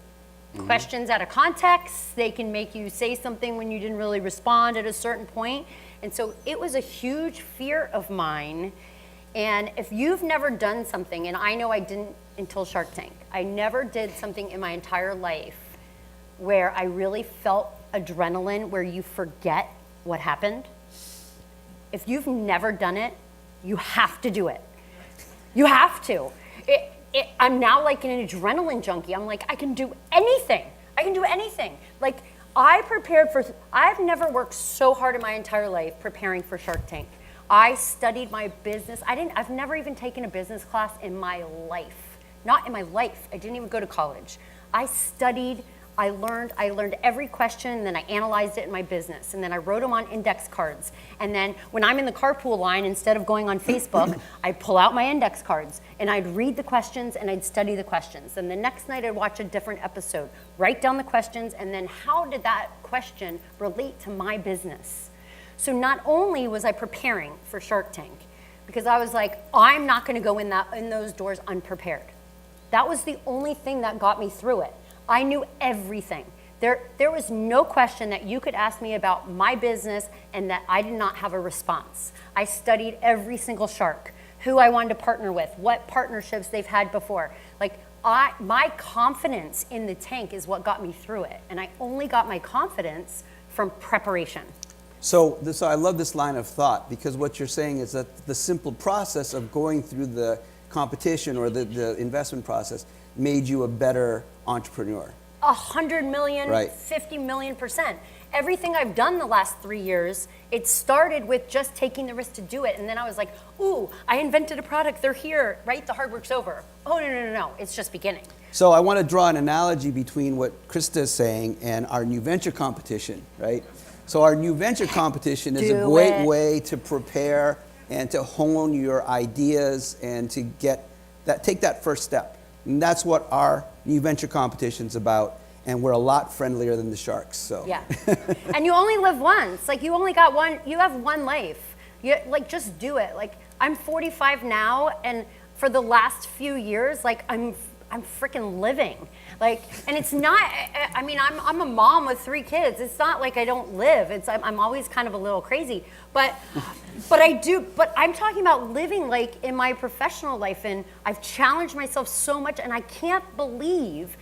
questions out of context. They can make you say something when you didn't really respond at a certain point. And so it was a huge fear of mine. And if you've never done something, and I know I didn't until Shark Tank, I never did something in my entire life where I really felt adrenaline, where you forget what happened. If you've never done it, you have to do it. You have to. I'm now like an adrenaline junkie. I'm like, I can do anything. I can do anything. Like, I've never worked so hard in my entire life preparing for Shark Tank. I studied my business. I've never even taken a business class in my life. Not in my life. I didn't even go to college. I studied, I learned every question, and then I analyzed it in my business. And then I wrote them on index cards. And then when I'm in the carpool line, instead of going on Facebook, I'd pull out my index cards and I'd read the questions and I'd study the questions. And the next night I'd watch a different episode, write down the questions, and then how did that question relate to my business? So not only was I preparing for Shark Tank, because I was like, I'm not gonna go in those doors unprepared. That was the only thing that got me through it. I knew everything. There was no question that you could ask me about my business and that I did not have a response. I studied every single shark, who I wanted to partner with, what partnerships they've had before. Like, my confidence in the tank is what got me through it. And I only got my confidence from preparation. So I love this line of thought, because what you're saying is that the simple process of going through the competition or the investment process made you a better entrepreneur. 100 million, Right. 50 million%. Everything I've done the last 3 years, it started with just taking the risk to do it. And then I was like, ooh, I invented a product, they're here, right? The hard work's over. Oh, no, it's just beginning. So I want to draw an analogy between what Krista is saying and our new venture competition, right? So our new venture competition is a great way to prepare and to hone your ideas and to take that first step. And that's what our new venture competition's about. And we're a lot friendlier than the sharks. So yeah, and you only live once. Like, you only got one. You have one life. Just do it. Like, I'm 45 now, and for the last few years, like, I'm freaking living. Like, and it's not. I mean, I'm a mom with 3 kids. It's not like I don't live. I'm always kind of a little crazy, but I do. But I'm talking about living, like, in my professional life, and I've challenged myself so much, and I can't believe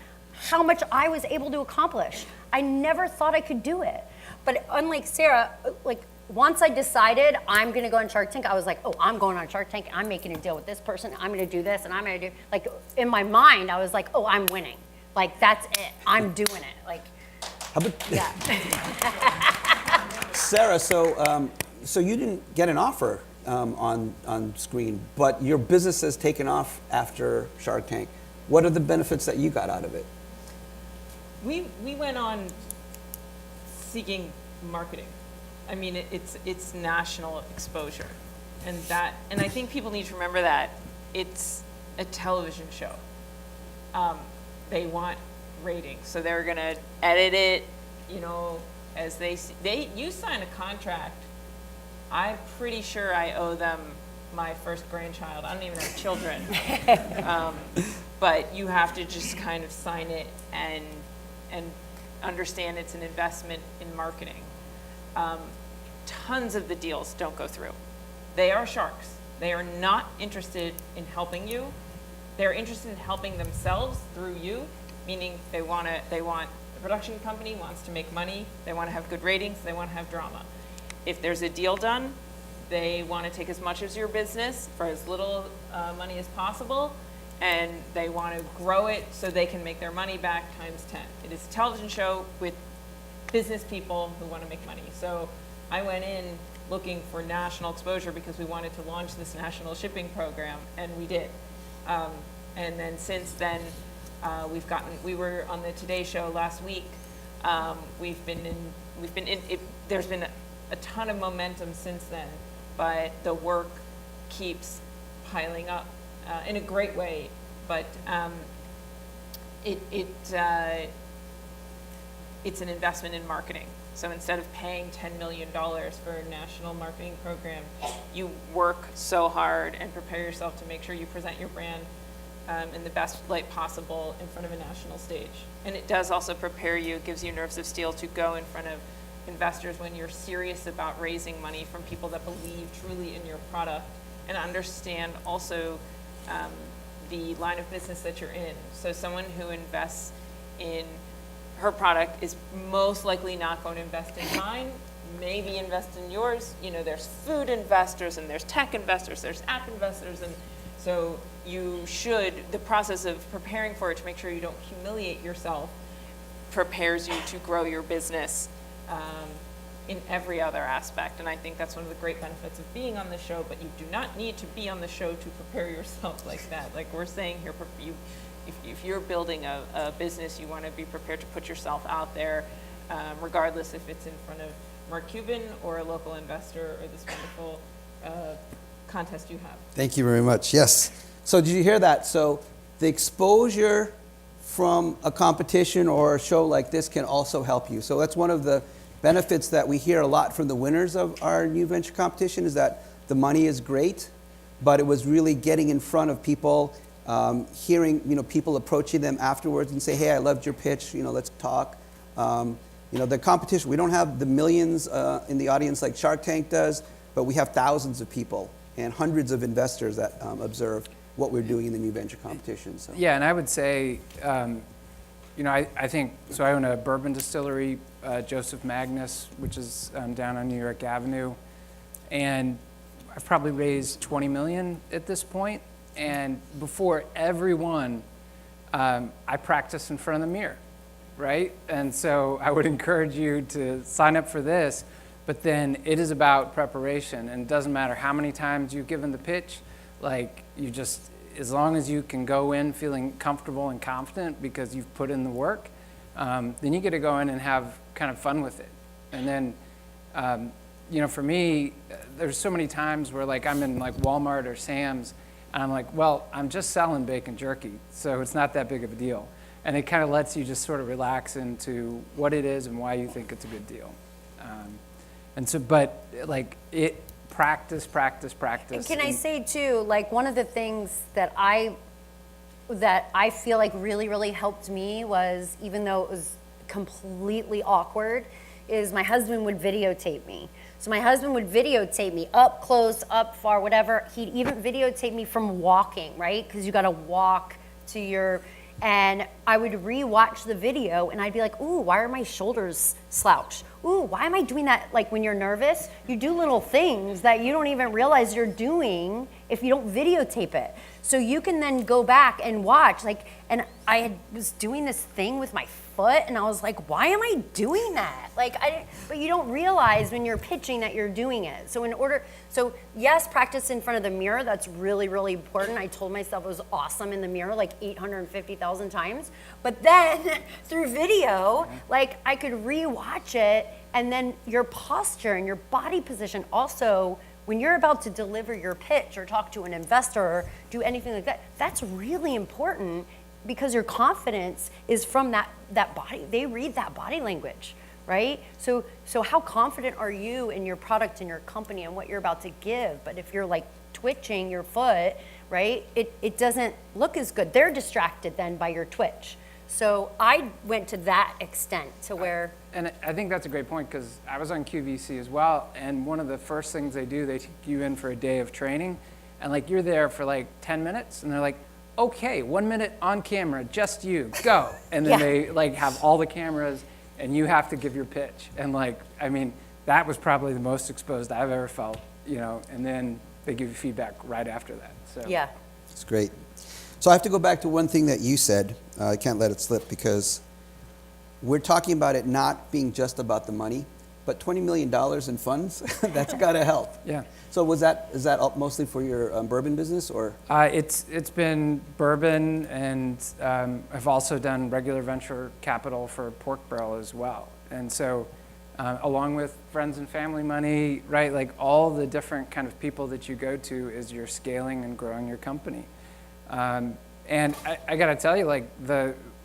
how much I was able to accomplish. I never thought I could do it. But unlike Sarah, like, once I decided I'm gonna go on Shark Tank, I was like, oh, I'm going on Shark Tank, I'm making a deal with this person, I'm gonna do this, and I'm gonna do, like, in my mind, I was like, oh, I'm winning. Like, that's it, I'm doing it. Like, how about yeah. Sarah, so you didn't get an offer on screen, but your business has taken off after Shark Tank. What are the benefits that you got out of it? We went on seeking marketing. I mean, it's national exposure, and I think people need to remember that it's a television show. They want ratings, so they're gonna edit it, you know, as you sign a contract. I'm pretty sure I owe them my first grandchild. I don't even have children, but you have to just kind of sign it and understand it's an investment in marketing. Tons of the deals don't go through. They are sharks. They are not interested in helping you. They're interested in helping themselves through you, meaning the production company wants to make money, they want to have good ratings, they want to have drama. If there's a deal done, they want to take as much of your business for as little money as possible, and they want to grow it so they can make their money back times 10. It is a television show with business people who want to make money. So I went in looking for national exposure because we wanted to launch this national shipping program, and we did. And then since then, we were on the Today Show last week. There's been a ton of momentum since then, but the work keeps piling up in a great way. But it's an investment in marketing. So instead of paying $10 million for a national marketing program, you work so hard and prepare yourself to make sure you present your brand in the best light possible in front of a national stage. And it does also prepare you, it gives you nerves of steel to go in front of investors when you're serious about raising money from people that believe truly in your product and understand also the line of business that you're in. So someone who invests in her product is most likely not going to invest in mine, maybe invest in yours. You know, there's food investors and there's tech investors, there's app investors, and so the process of preparing for it to make sure you don't humiliate yourself prepares you to grow your business in every other aspect. And I think that's one of the great benefits of being on the show, but you do not need to be on the show to prepare yourself like that. Like we're saying here, if you're building a business, you want to be prepared to put yourself out there, regardless if it's in front of Mark Cuban or a local investor or this wonderful contest you have. Thank you very much. Yes. So did you hear that? So the exposure from a competition or a show like this can also help you. So that's one of the benefits that we hear a lot from the winners of our new venture competition, is that the money is great, but it was really getting in front of people, hearing people approaching them afterwards and say, hey, I loved your pitch, let's talk. The competition, we don't have the millions in the audience like Shark Tank does, but we have thousands of people and hundreds of investors that observe what we're doing in the new venture competition. So. Yeah, and I would say, I think, so I own a bourbon distillery, Joseph Magnus, which is down on New York Avenue. And I've probably raised 20 million at this point. And before everyone, I practice in front of the mirror, right? And so I would encourage you to sign up for this, but then it is about preparation. And it doesn't matter how many times you've given the pitch, as long as you can go in feeling comfortable and confident because you've put in the work, then you get to go in and have kind of fun with it. And then, for me, there's so many times where I'm in Walmart or Sam's, and I'm like, well, I'm just selling bacon jerky, so it's not that big of a deal. And it kind of lets you just sort of relax into what it is and why you think it's a good deal. Practice. And can I say too, one of the things that I feel like really, really helped me was, even though it was completely awkward, is my husband would videotape me. So my husband would videotape me up close, up far, whatever. He'd even videotape me from walking, right? Because you got to walk to your, and I would rewatch the video and I'd be like, ooh, why are my shoulders slouched? Ooh, why am I doing that? Like when you're nervous, you do little things that you don't even realize you're doing if you don't videotape it. So you can then go back and watch, and I was doing this thing with my foot and I was like, why am I doing that? But you don't realize when you're pitching that you're doing it. So yes, practice in front of the mirror, that's really, really important. I told myself it was awesome in the mirror 850,000 times. But then through video, I could rewatch it, and then your posture and your body position also, when you're about to deliver your pitch or talk to an investor or do anything like that, that's really important because your confidence is from that body. They read that body language, right? So how confident are you in your product and your company and what you're about to give? But if you're twitching your foot, right, it doesn't look as good. They're distracted then by your twitch. So I went to that extent to where... And I think that's a great point because I was on QVC as well, and one of the first things they do, they take you in for a day of training, and you're there for 10 minutes, and they're like, okay, 1 minute on camera, just you, go. And then they have all the cameras, and you have to give your pitch. And that was probably the most exposed I've ever felt, and then they give you feedback right after that. So yeah. It's great. So I have to go back to one thing that you said. I can't let it slip because we're talking about it not being just about the money, but $20 million in funds, that's got to help. Yeah. So is that mostly for your bourbon business or? It's been bourbon, and I've also done regular venture capital for Pork Barrel as well. And so along with friends and family money, right, all the different kind of people that you go to as you're scaling and growing your company. And I got to tell you,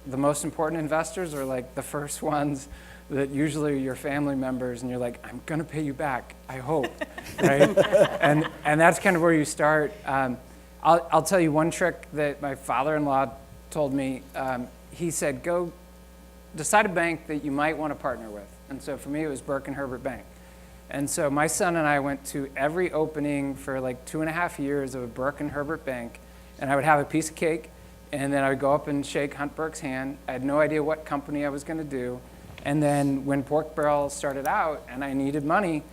the most important investors are the first ones that usually are your family members, and you're like, I'm going to pay you back, I hope, right? and that's kind of where you start. I'll tell you one trick that my father-in-law told me. He said, go decide a bank that you might want to partner with. And so for me, it was Burke and Herbert Bank. And so my son and I went to every opening for 2.5 years of a Burke and Herbert Bank, and I would have a piece of cake, and then I would go up and shake Hunt Burke's hand. I had no idea what company I was going to do. And then when Pork Barrel started out and I needed money,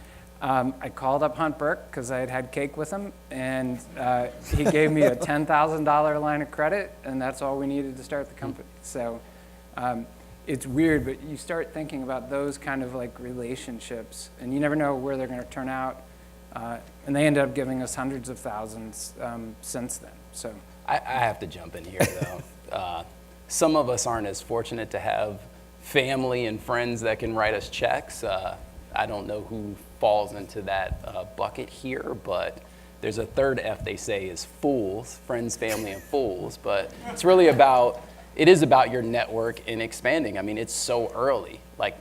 I called up Hunt Burke because I had cake with him, and he gave me a $10,000 line of credit, and that's all we needed to start the company. So it's weird, but you start thinking about those kind of like relationships, and you never know where they're going to turn out. And they ended up giving us hundreds of thousands since then. So I have to jump in here, though. Some of us aren't as fortunate to have family and friends that can write us checks. I don't know who falls into that bucket here, but there's a third F they say is fools, friends, family, and fools. But it's really it is about your network and expanding. I mean, it's so early. Like,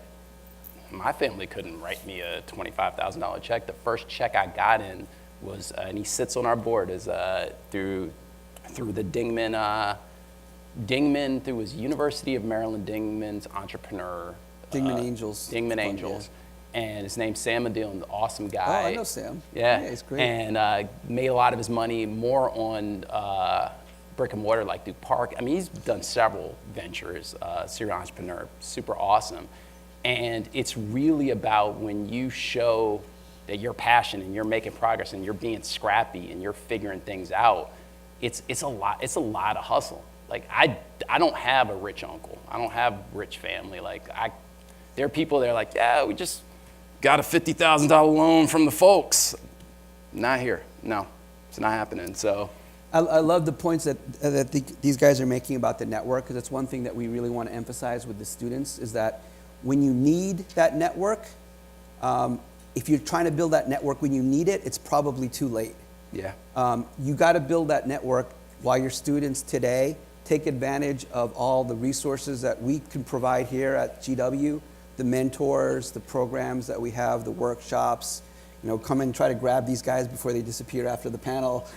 my family couldn't write me a $25,000 check. The first check I got in was, and he sits on our board, is through the Dingman, through his University of Maryland Dingman's entrepreneur. Dingman Angels. Dingman Angels. And his name's Sam Adil, an awesome guy. Oh, I know Sam. Yeah, he's great. And made a lot of his money more on brick and mortar, like through Park. I mean, he's done several ventures, serial entrepreneur, super awesome. And it's really about when you show that you're passionate and you're making progress and you're being scrappy and you're figuring things out, it's a lot of hustle. Like, I don't have a rich uncle. I don't have rich family. Like, there are people that are like, yeah, we just got a $50,000 loan from the folks. Not here. No, it's not happening. So I love the points that these guys are making about the network, because it's one thing that we really want to emphasize with the students is that when you need that network, if you're trying to build that network when you need it, it's probably too late. Yeah. You got to build that network while your students today take advantage of all the resources that we can provide here at GW, the mentors, the programs that we have, the workshops. Come and try to grab these guys before they disappear after the panel.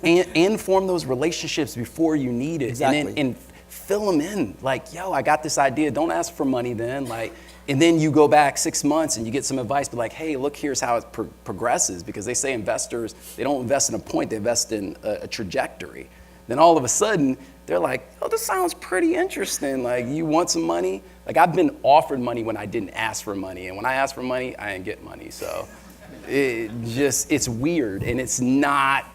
and form those relationships before you need it. Exactly. And fill them in. Like, yo, I got this idea. Don't ask for money then. Like, and then you go back 6 months and you get some advice, but like, hey, look, here's how it progresses. Because they say investors, they don't invest in a point, they invest in a trajectory. Then all of a sudden, they're like, oh, this sounds pretty interesting. Like, you want some money? Like, I've been offered money when I didn't ask for money. And when I asked for money, I didn't get money. So it's weird. And it's not,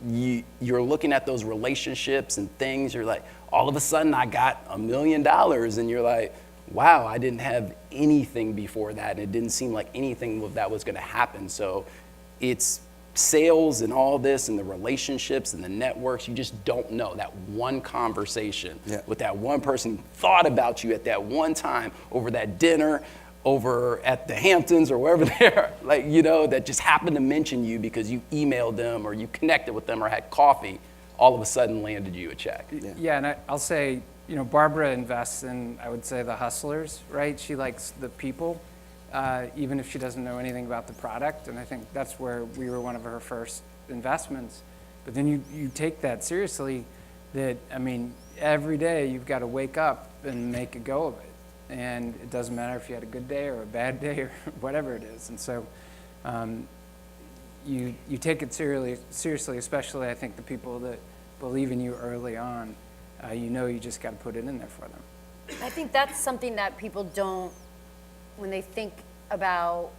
you're looking at those relationships and things. You're like, all of a sudden, I got $1 million. And you're like, wow, I didn't have anything before that. And it didn't seem like anything of that was going to happen. So it's sales and all this and the relationships and the networks. You just don't know. That one conversation with that one person who thought about you at that one time over that dinner, over at the Hamptons or wherever they're, like, that just happened to mention you because you emailed them or you connected with them or had coffee, all of a sudden landed you a check. Yeah, and I'll say, Barbara invests in, I would say, the hustlers, right? She likes the people, even if she doesn't know anything about the product. And I think that's where we were one of her first investments. But then you take that seriously, that, every day you've got to wake up and make a go of it. And it doesn't matter if you had a good day or a bad day or whatever it is. And so you take it seriously, especially, I think, the people that believe in you early on. You just got to put it in there for them. I think that's something that people don't, when they think about,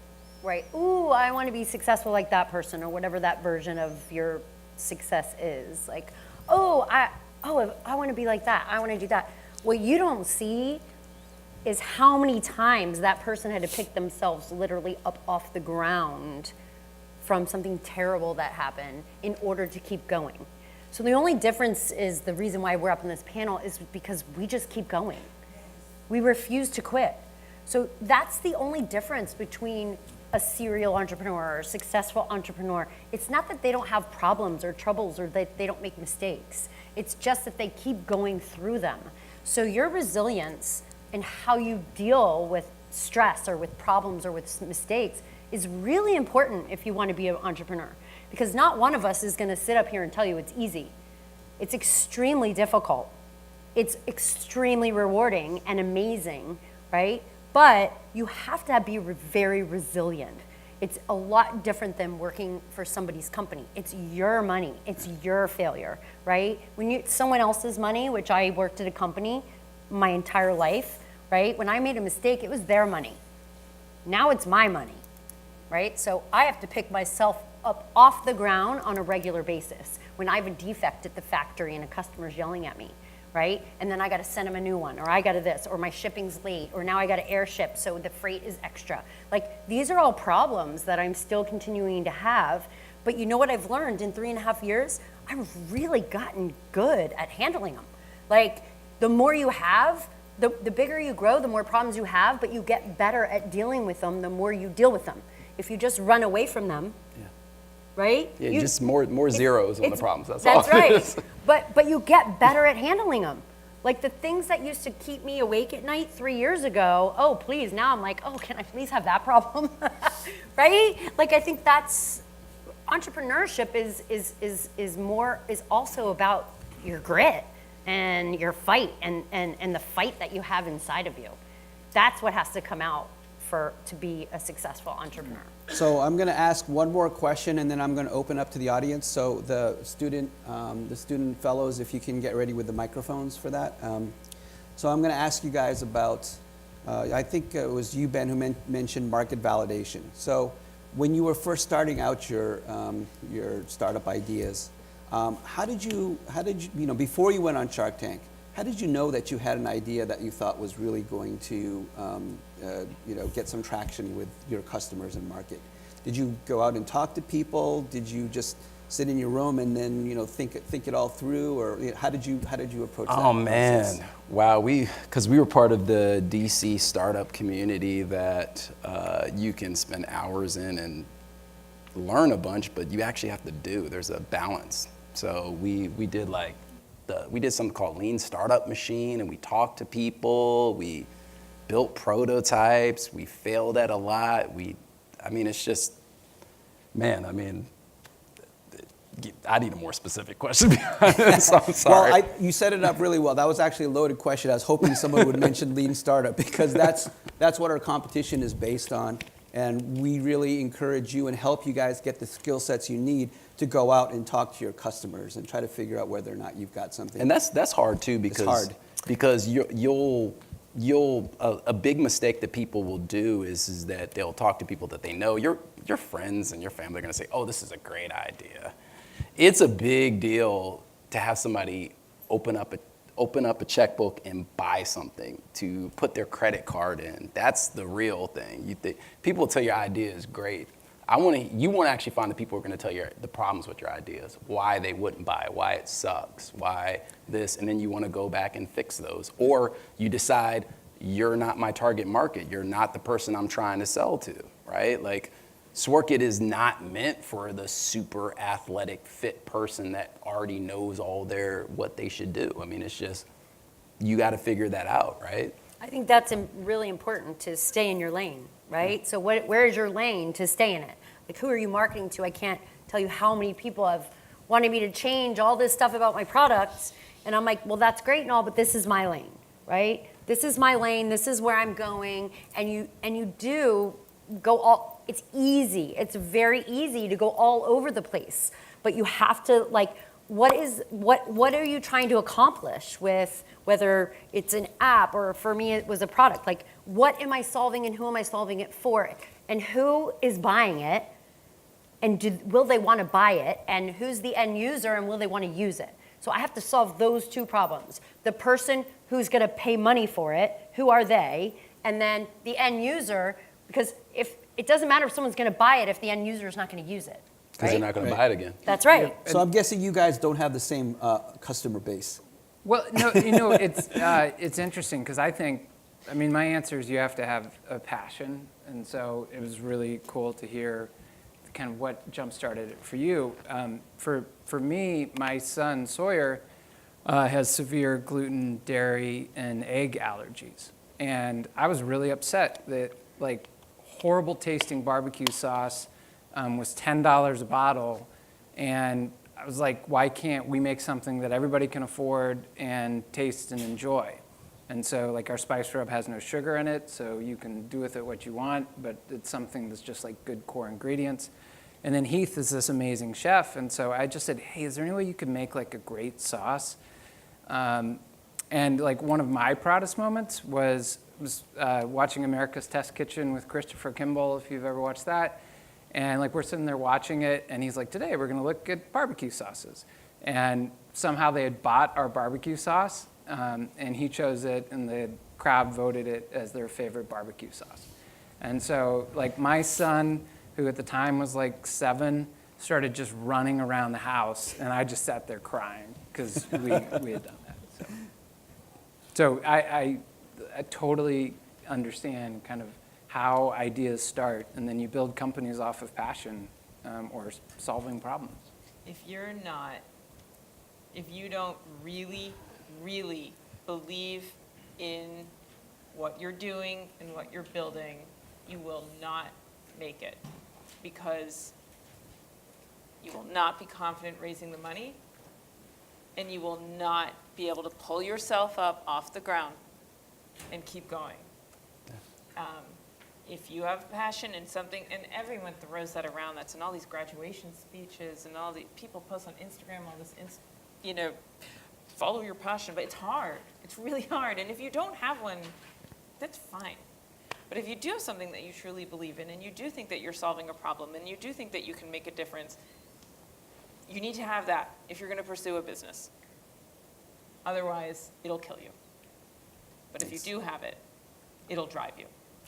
right, ooh, I want to be successful like that person, or whatever that version of your success is. Like, I want to be like that. I want to do that. What you don't see is how many times that person had to pick themselves literally up off the ground from something terrible that happened in order to keep going. So the only difference is, the reason why we're up in this panel is because we just keep going. We refuse to quit. So that's the only difference between a serial entrepreneur or a successful entrepreneur. It's not that they don't have problems or troubles or that they don't make mistakes. It's just that they keep going through them. So your resilience and how you deal with stress or with problems or with mistakes is really important if you want to be an entrepreneur. Because not one of us is going to sit up here and tell you it's easy. It's extremely difficult. It's extremely rewarding and amazing, right? But you have to be very resilient. It's a lot different than working for somebody's company. It's your money. It's your failure, right? When it's someone else's money, which I worked at a company my entire life, right? When I made a mistake, it was their money. Now it's my money, right? So I have to pick myself up off the ground on a regular basis when I have a defect at the factory and a customer's yelling at me, right? And then I got to send them a new one, or I got to this, or my shipping's late, or now I got to airship, so the freight is extra. Like, these are all problems that I'm still continuing to have. But you know what I've learned in 3.5 years? I've really gotten good at handling them. Like, the more you have, the bigger you grow, the more problems you have, but you get better at dealing with them the more you deal with them. If you just run away from them, right? Yeah, just more zeros on the problems. That's That's all. right. But you get better at handling them. Like the things that used to keep me awake at night 3 years ago, oh, please, now I'm like, oh, can I please have that problem? Right? Like, I think that's, entrepreneurship is also about your grit and your fight and the fight that you have inside of you. That's what has to come out to be a successful entrepreneur. So I'm going to ask one more question, and then I'm going to open up to the audience. So the student fellows, if you can get ready with the microphones for that. So I'm going to ask you guys about, I think it was you, Ben, who mentioned market validation. So when you were first starting out your startup ideas, how did you, before you went on Shark Tank, how did you know that you had an idea that you thought was really going to, get some traction with your customers and market? Did you go out and talk to people? Did you just sit in your room and then, think it all through, or how did you approach that? Oh man, wow! Because we were part of the DC startup community that you can spend hours in and learn a bunch, but you actually have to do. There's a balance. So we did we did something called Lean Startup Machine, and we talked to people, we built prototypes, we failed at a lot. It's just, man, I need a more specific question, to be honest. I'm sorry. Well, you set it up really well. That was actually a loaded question. I was hoping someone would mention Lean Startup, because that's what our competition is based on. And we really encourage you and help you guys get the skill sets you need to go out and talk to your customers and try to figure out whether or not you've got something. And that's hard too, because a big mistake that people will do is that they'll talk to people that they know. Your friends and your family are going to say, "Oh, this is a great idea." It's a big deal to have somebody open up a checkbook and buy something, to put their credit card in. That's the real thing. People will tell your idea is great. You want to actually find the people who are going to tell you the problems with your ideas, why they wouldn't buy, why it sucks, why this, and then you want to go back and fix those. Or you decide, you're not my target market. You're not the person I'm trying to sell to, right? Like, Sworkit is not meant for the super athletic fit person that already knows what they should do. It's just, you got to figure that out, right? I think that's really important, to stay in your lane, right? So where is your lane to stay in it? Like, who are you marketing to? I can't tell you how many people have wanted me to change all this stuff about my products. And I'm like, well, that's great and all, but this is my lane, right? This is my lane. This is where I'm going. And you do go all, it's easy. It's very easy to go all over the place. But you have to, what are you trying to accomplish with, whether it's an app or for me it was a product? Like, what am I solving and who am I solving it for? And who is buying it? And will they want to buy it? And who's the end user, and will they want to use it? So I have to solve those two problems. The person who's going to pay money for it, who are they? And then the end user, because if it doesn't matter if someone's going to buy it if the end user is not going to use it. Because they're not going to buy it again. That's right. So I'm guessing you guys don't have the same customer base. Well, no, it's interesting, because I think, my answer is you have to have a passion. And so it was really cool to hear kind of what jump-started it for you. For me, my son Sawyer has severe gluten, dairy, and egg allergies. And I was really upset that, horrible tasting barbecue sauce was $10 a bottle. And I was like, why can't we make something that everybody can afford and taste and enjoy? And so, our spice rub has no sugar in it, so you can do with it what you want, but it's something that's just good core ingredients. And then Heath is this amazing chef, and so I just said, hey, is there any way you could make a great sauce? And one of my proudest moments was watching America's Test Kitchen with Christopher Kimball, if you've ever watched that. And we're sitting there watching it, and he's like, today we're gonna look at barbecue sauces. And somehow they had bought our barbecue sauce, and he chose it, and the crowd voted it as their favorite barbecue sauce. And so, like, my son, who at the time was like 7, started just running around the house, and I just sat there crying because we had done that. So I totally understand kind of how ideas start, and then you build companies off of passion or solving problems. If you don't really, really believe in what you're doing and what you're building, you will not make it, because you will not be confident raising the money, and you will not be able to pull yourself up off the ground and keep going. If you have passion in something, and everyone throws that around, that's in all these graduation speeches, and all the people post on Instagram, all this, follow your passion, but it's hard. It's really hard, and if you don't have one, that's fine. But if you do have something that you truly believe in, and you do think that you're solving a problem, and you do think that you can make a difference, you need to have that if you're going to pursue a business. Otherwise, it'll kill you. But if you do have it, it'll drive you.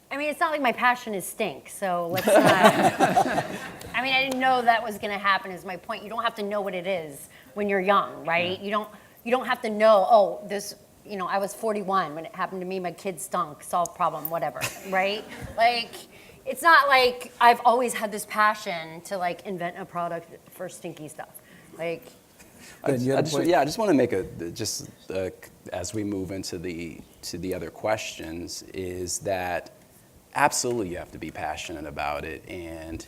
I mean, it's not like my passion is stink, so let's not. I mean, I didn't know that was going to happen, is my point. You don't have to know what it is when you're young, right? You don't have to know, oh, this, I was 41 when it happened to me, my kid stunk, solved problem, whatever, right? Like, it's not like I've always had this passion to, like, invent a product for stinky stuff. Like, I just want to make as we move into the other questions, is that absolutely you have to be passionate about it. And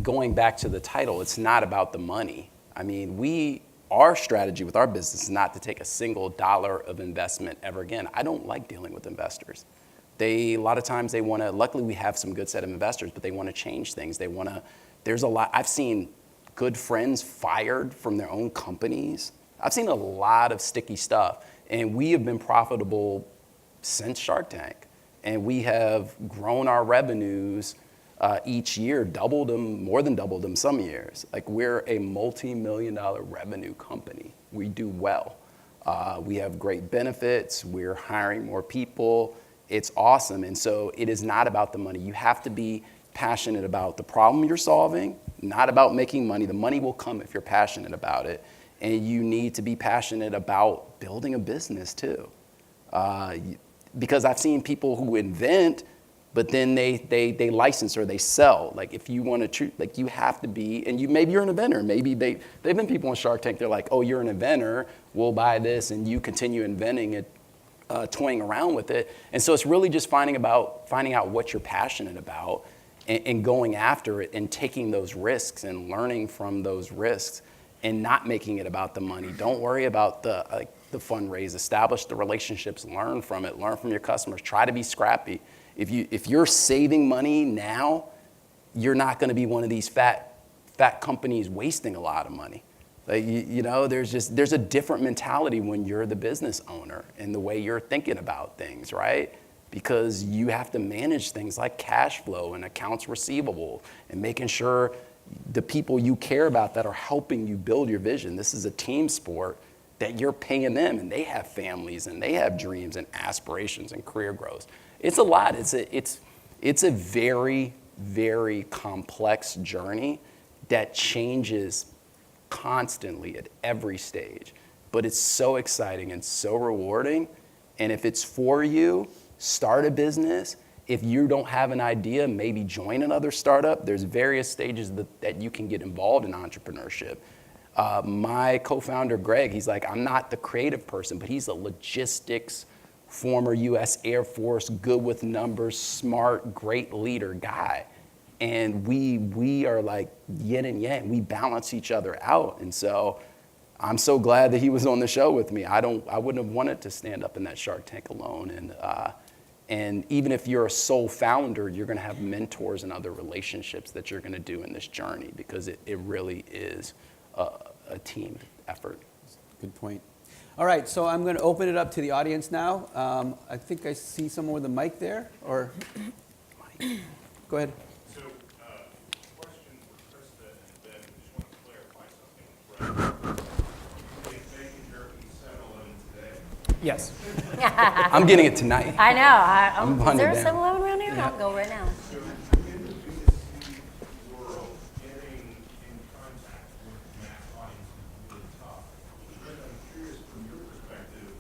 going back to the title, it's not about the money. I mean, our strategy with our business is not to take a single dollar of investment ever again. I don't like dealing with investors. A lot of times they want to, luckily we have some good set of investors, but they want to change things. There's a lot, I've seen good friends fired from their own companies. I've seen a lot of sticky stuff, and we have been profitable since Shark Tank. And we have grown our revenues each year, doubled them, more than doubled them some years. Like, we're a multi-million-dollar revenue company. We do well. We have great benefits. We're hiring more people. It's awesome. And so it is not about the money. You have to be passionate about the problem you're solving, not about making money. The money will come if you're passionate about it. And you need to be passionate about building a business too. Because I've seen people who invent, but then they license or they sell. Like, if you want to, like, you have to be, and maybe you're an inventor. Maybe they've been people on Shark Tank. They're like, oh, you're an inventor. We'll buy this, and you continue inventing it, toying around with it. And so it's really just finding out what you're passionate about, and going after it, and taking those risks and learning from those risks, and not making it about the money. Don't worry about the fundraise. Establish the relationships. Learn from it. Learn from your customers. Try to be scrappy. If you're saving money now, you're not going to be one of these fat companies wasting a lot of money. Like, there's a different mentality when you're the business owner and the way you're thinking about things, right? Because you have to manage things like cash flow and accounts receivable, and making sure the people you care about that are helping you build your vision. This is a team sport, that you're paying them, and they have families, and they have dreams and aspirations and career growth. It's a lot. It's a very, very complex journey that changes constantly at every stage. But it's so exciting and so rewarding. And if it's for you, start a business. If you don't have an idea, maybe join another startup. There's various stages that you can get involved in entrepreneurship. My co-founder, Greg, he's like, I'm not the creative person, but he's a logistics, former U.S. Air Force, good with numbers, smart, great leader guy. And we are like yin and yang. We balance each other out. And so I'm so glad that he was on the show with me. I wouldn't have wanted to stand up in that Shark Tank alone. And even if you're a sole founder, you're going to have mentors and other relationships that you're going to do in this journey, because it really is a team effort. Good point. All right, so I'm going to open it up to the audience now. I think I see someone with a mic there, or go ahead. So, question for Krista and Ben. I just want to clarify something. Right? Did bacon jerky settle in today? Yes. I'm getting it tonight. I know. I'm Is hunting there a down. 7-Eleven around here? I'll go right now. So in the B2C world, getting in contact with mass audiences is really tough. But I'm curious from your perspective,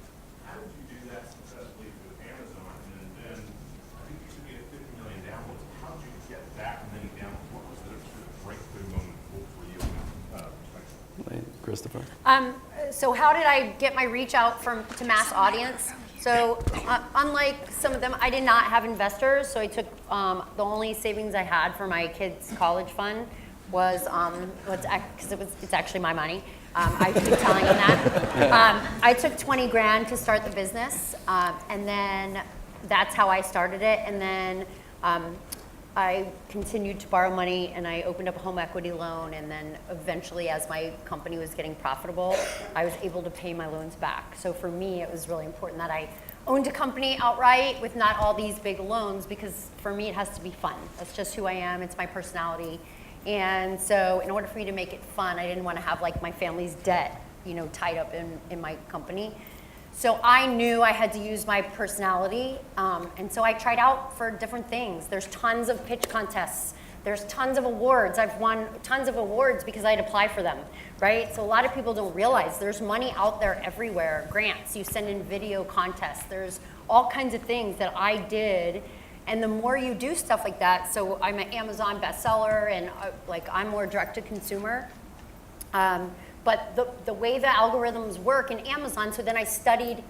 how did you do that successfully with Amazon? And then I think you said you had 50 million downloads. How did you get that many downloads? What was the sort of breakthrough moment for you in that perspective? Christopher? So how did I get my reach out to mass audience? So unlike some of them, I did not have investors. So I took the only savings I had for my kids' college fund was because it's actually my money. I keep telling them that. I took 20 grand to start the business, and then that's how I started it. And then I continued to borrow money, and I opened up a home equity loan, and then eventually, as my company was getting profitable, I was able to pay my loans back. So for me, it was really important that I owned a company outright with not all these big loans, because for me, it has to be fun. That's just who I am. It's my personality. And so in order for me to make it fun, I didn't want to have like my family's debt, tied up in my company. So I knew I had to use my personality, and so I tried out for different things. There's tons of pitch contests. There's tons of awards. I've won tons of awards because I'd apply for them, right? So a lot of people don't realize there's money out there everywhere. Grants, you send in video contests. There's all kinds of things that I did, and the more you do stuff like that, so I'm an Amazon bestseller, and I'm more direct to consumer. But the way the algorithms work in Amazon, so then I studied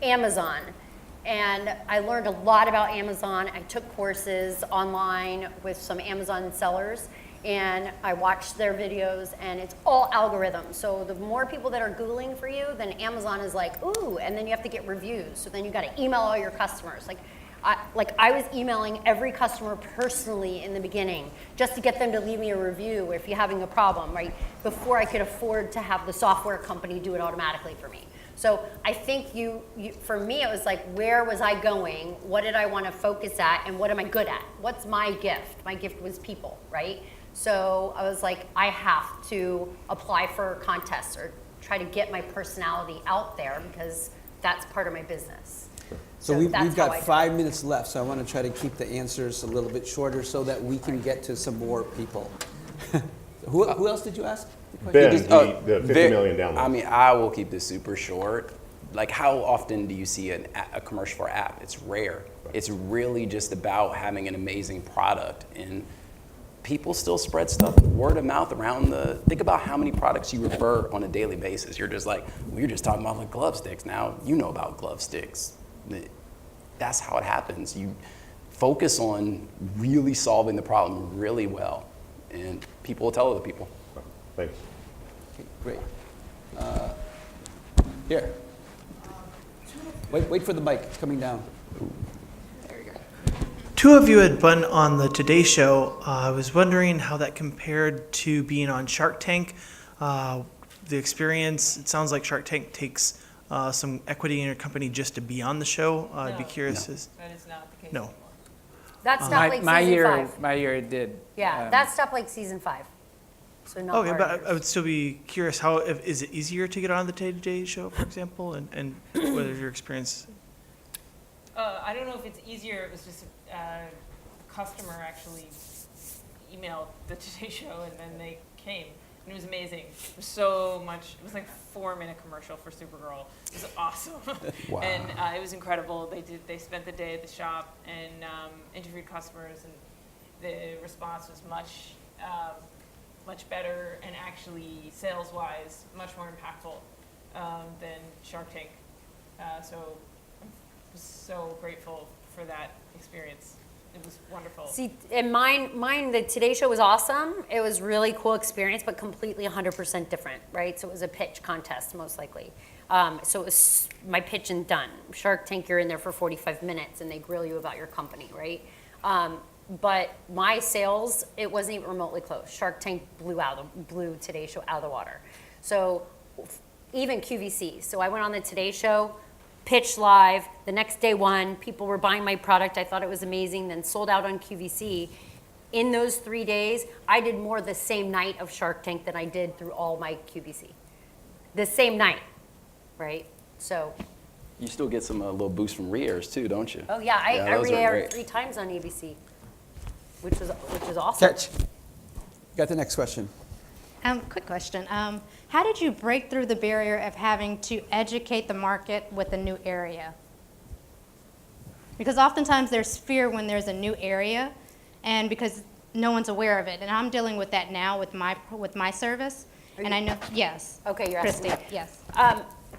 Amazon, and I learned a lot about Amazon. I took courses online with some Amazon sellers, and I watched their videos, and it's all algorithms. So the more people that are Googling for you, then Amazon is like, ooh, and then you have to get reviews. So then you got to email all your customers. I was emailing every customer personally in the beginning just to get them to leave me a review if you're having a problem, right? Before I could afford to have the software company do it automatically for me. So I think for me, it was like, where was I going? What did I want to focus at? And what am I good at? What's my gift? My gift was people, right? So I was like, I have to apply for contests or try to get my personality out there because that's part of my business. So we've got 5 minutes left, so I want to try to keep the answers a little bit shorter so that we can get to some more people. Who else did you ask? Ben, the 50 million downloads. I mean, I will keep this super short. Like, how often do you see a commercial for app? It's rare. It's really just about having an amazing product, and people still spread stuff word of mouth around think about how many products you refer on a daily basis. You're just like, well, you're just talking about like glove sticks. Now you know about glove sticks. That's how it happens. You focus on really solving the problem really well, and people will tell other people. Thanks. Okay, great. Here. Wait for the mic. It's coming down. There you go. Two of you had been on the Today Show. I was wondering how that compared to being on Shark Tank. The experience, it sounds like Shark Tank takes some equity in your company just to be on the show. I'd be curious. That is not the case No. anymore. That stopped like season 5. My year it did. Yeah, that stopped like season 5. So not Okay, our but years. I would still be curious, is it easier to get on the Today Show, for example, and whether your experience? I don't know if it's easier. It was just a customer actually emailed the Today Show, and then they came. And it was amazing. It was so much. It was like a 4-minute commercial for Supergirl. It was awesome. Wow. And it was incredible. They spent the day at the shop and interviewed customers, and the response was much better, and actually sales-wise much more impactful than Shark Tank. So I'm so grateful for that experience. It was wonderful. See, in mine, the Today Show was awesome. It was really cool experience, but completely 100% different, right? So it was a pitch contest, most likely. So it was my pitch and done. Shark Tank, you're in there for 45 minutes, and they grill you about your company, right? But my sales, it wasn't even remotely close. Shark Tank blew Today Show out of the water. So even QVC. So I went on the Today Show, pitched live, the next day won, people were buying my product, I thought it was amazing, then sold out on QVC. In those 3 days, I did more the same night of Shark Tank than I did through all my QVC. The same night, right? So You still get some little boost from re-airs too, don't you? Oh yeah, I those are re-aired great. 3 times on ABC, which was awesome. Catch. Got the next question. Quick question. How did you break through the barrier of having to educate the market with a new area? Because oftentimes there's fear when there's a new area, and because no one's aware of it. And I'm dealing with that now with my service. And I know, yes. Okay, you're asking Christy, me. yes.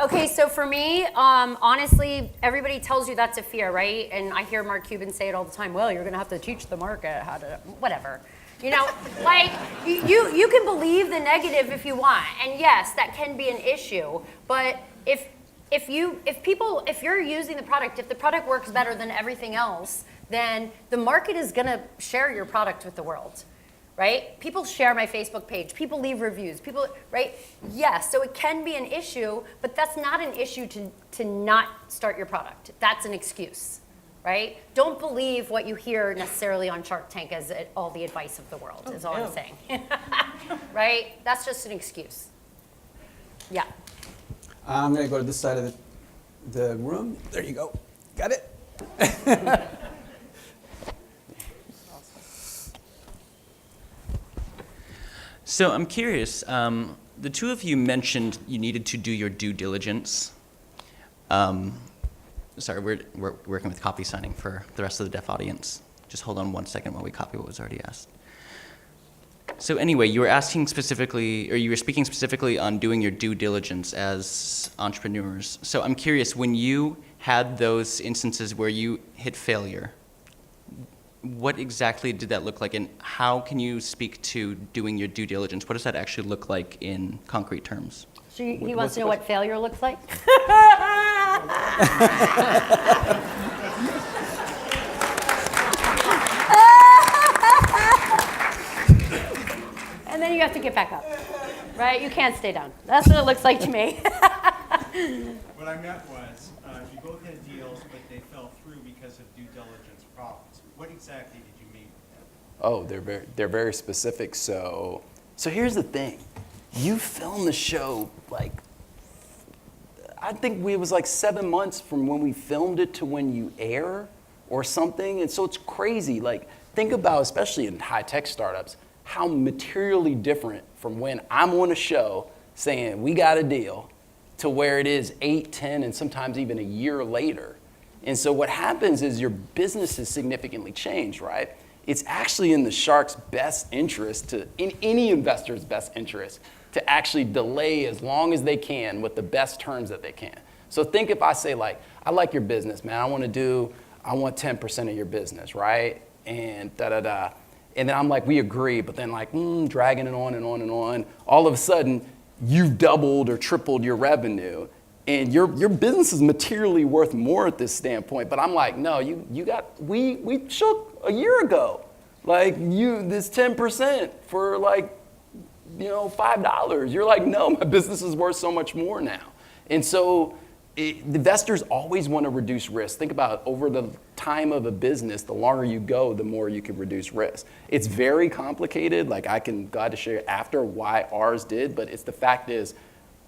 Okay, so for me, honestly, everybody tells you that's a fear, right? And I hear Mark Cuban say it all the time. Well, you're going to have to teach the market how to, whatever. You know, like, you can believe the negative if you want. And yes, that can be an issue. But if you're using the product, if the product works better than everything else, then the market is going to share your product with the world. Right? People share my Facebook page. People leave reviews. People, right? Yes, so it can be an issue, but that's not an issue to not start your product. That's an excuse, right? Don't believe what you hear necessarily on Shark Tank as all the advice of the world, is all I'm saying. Right? That's just an excuse. Yeah. I'm going to go to this side of the room. There you go. Got it? So I'm curious, the two of you mentioned you needed to do your due diligence. Sorry, we're working with copy signing for the rest of the deaf audience. Just hold on 1 second while we copy what was already asked. So anyway, you were asking specifically, or you were speaking specifically on doing your due diligence as entrepreneurs. So I'm curious, when you had those instances where you hit failure, what exactly did that look like, and how can you speak to doing your due diligence? What does that actually look like in concrete terms? So he wants to know what failure looks like? And then you have to get back up, right? You can't stay down. That's what it looks like to me. What I meant was, you both had deals, but they fell through because of due diligence problems. What exactly did you mean? Oh, they're very specific. So here's the thing. You filmed the show I think it was like 7 months from when we filmed it to when you air or something. And so it's crazy. Like, think about, especially in high-tech startups, how materially different from when I'm on a show saying we got a deal to where it is 8, 10, and sometimes even a year later. And so what happens is your business has significantly changed, right? It's actually in the shark's best interest, in any investor's best interest, to actually delay as long as they can with the best terms that they can. So think if I say I like your business, man. I want 10% of your business, right? And da-da-da. And then I'm like, we agree, but then dragging it on and on and on. All of a sudden, you've doubled or tripled your revenue. And your business is materially worth more at this standpoint. But I'm like, no, we shook a year ago. This 10% for $5. You're like, no, my business is worth so much more now. And so investors always want to reduce risk. Think about over the time of a business, the longer you go, the more you can reduce risk. It's very complicated. I can glad to share after why ours did, but the fact is,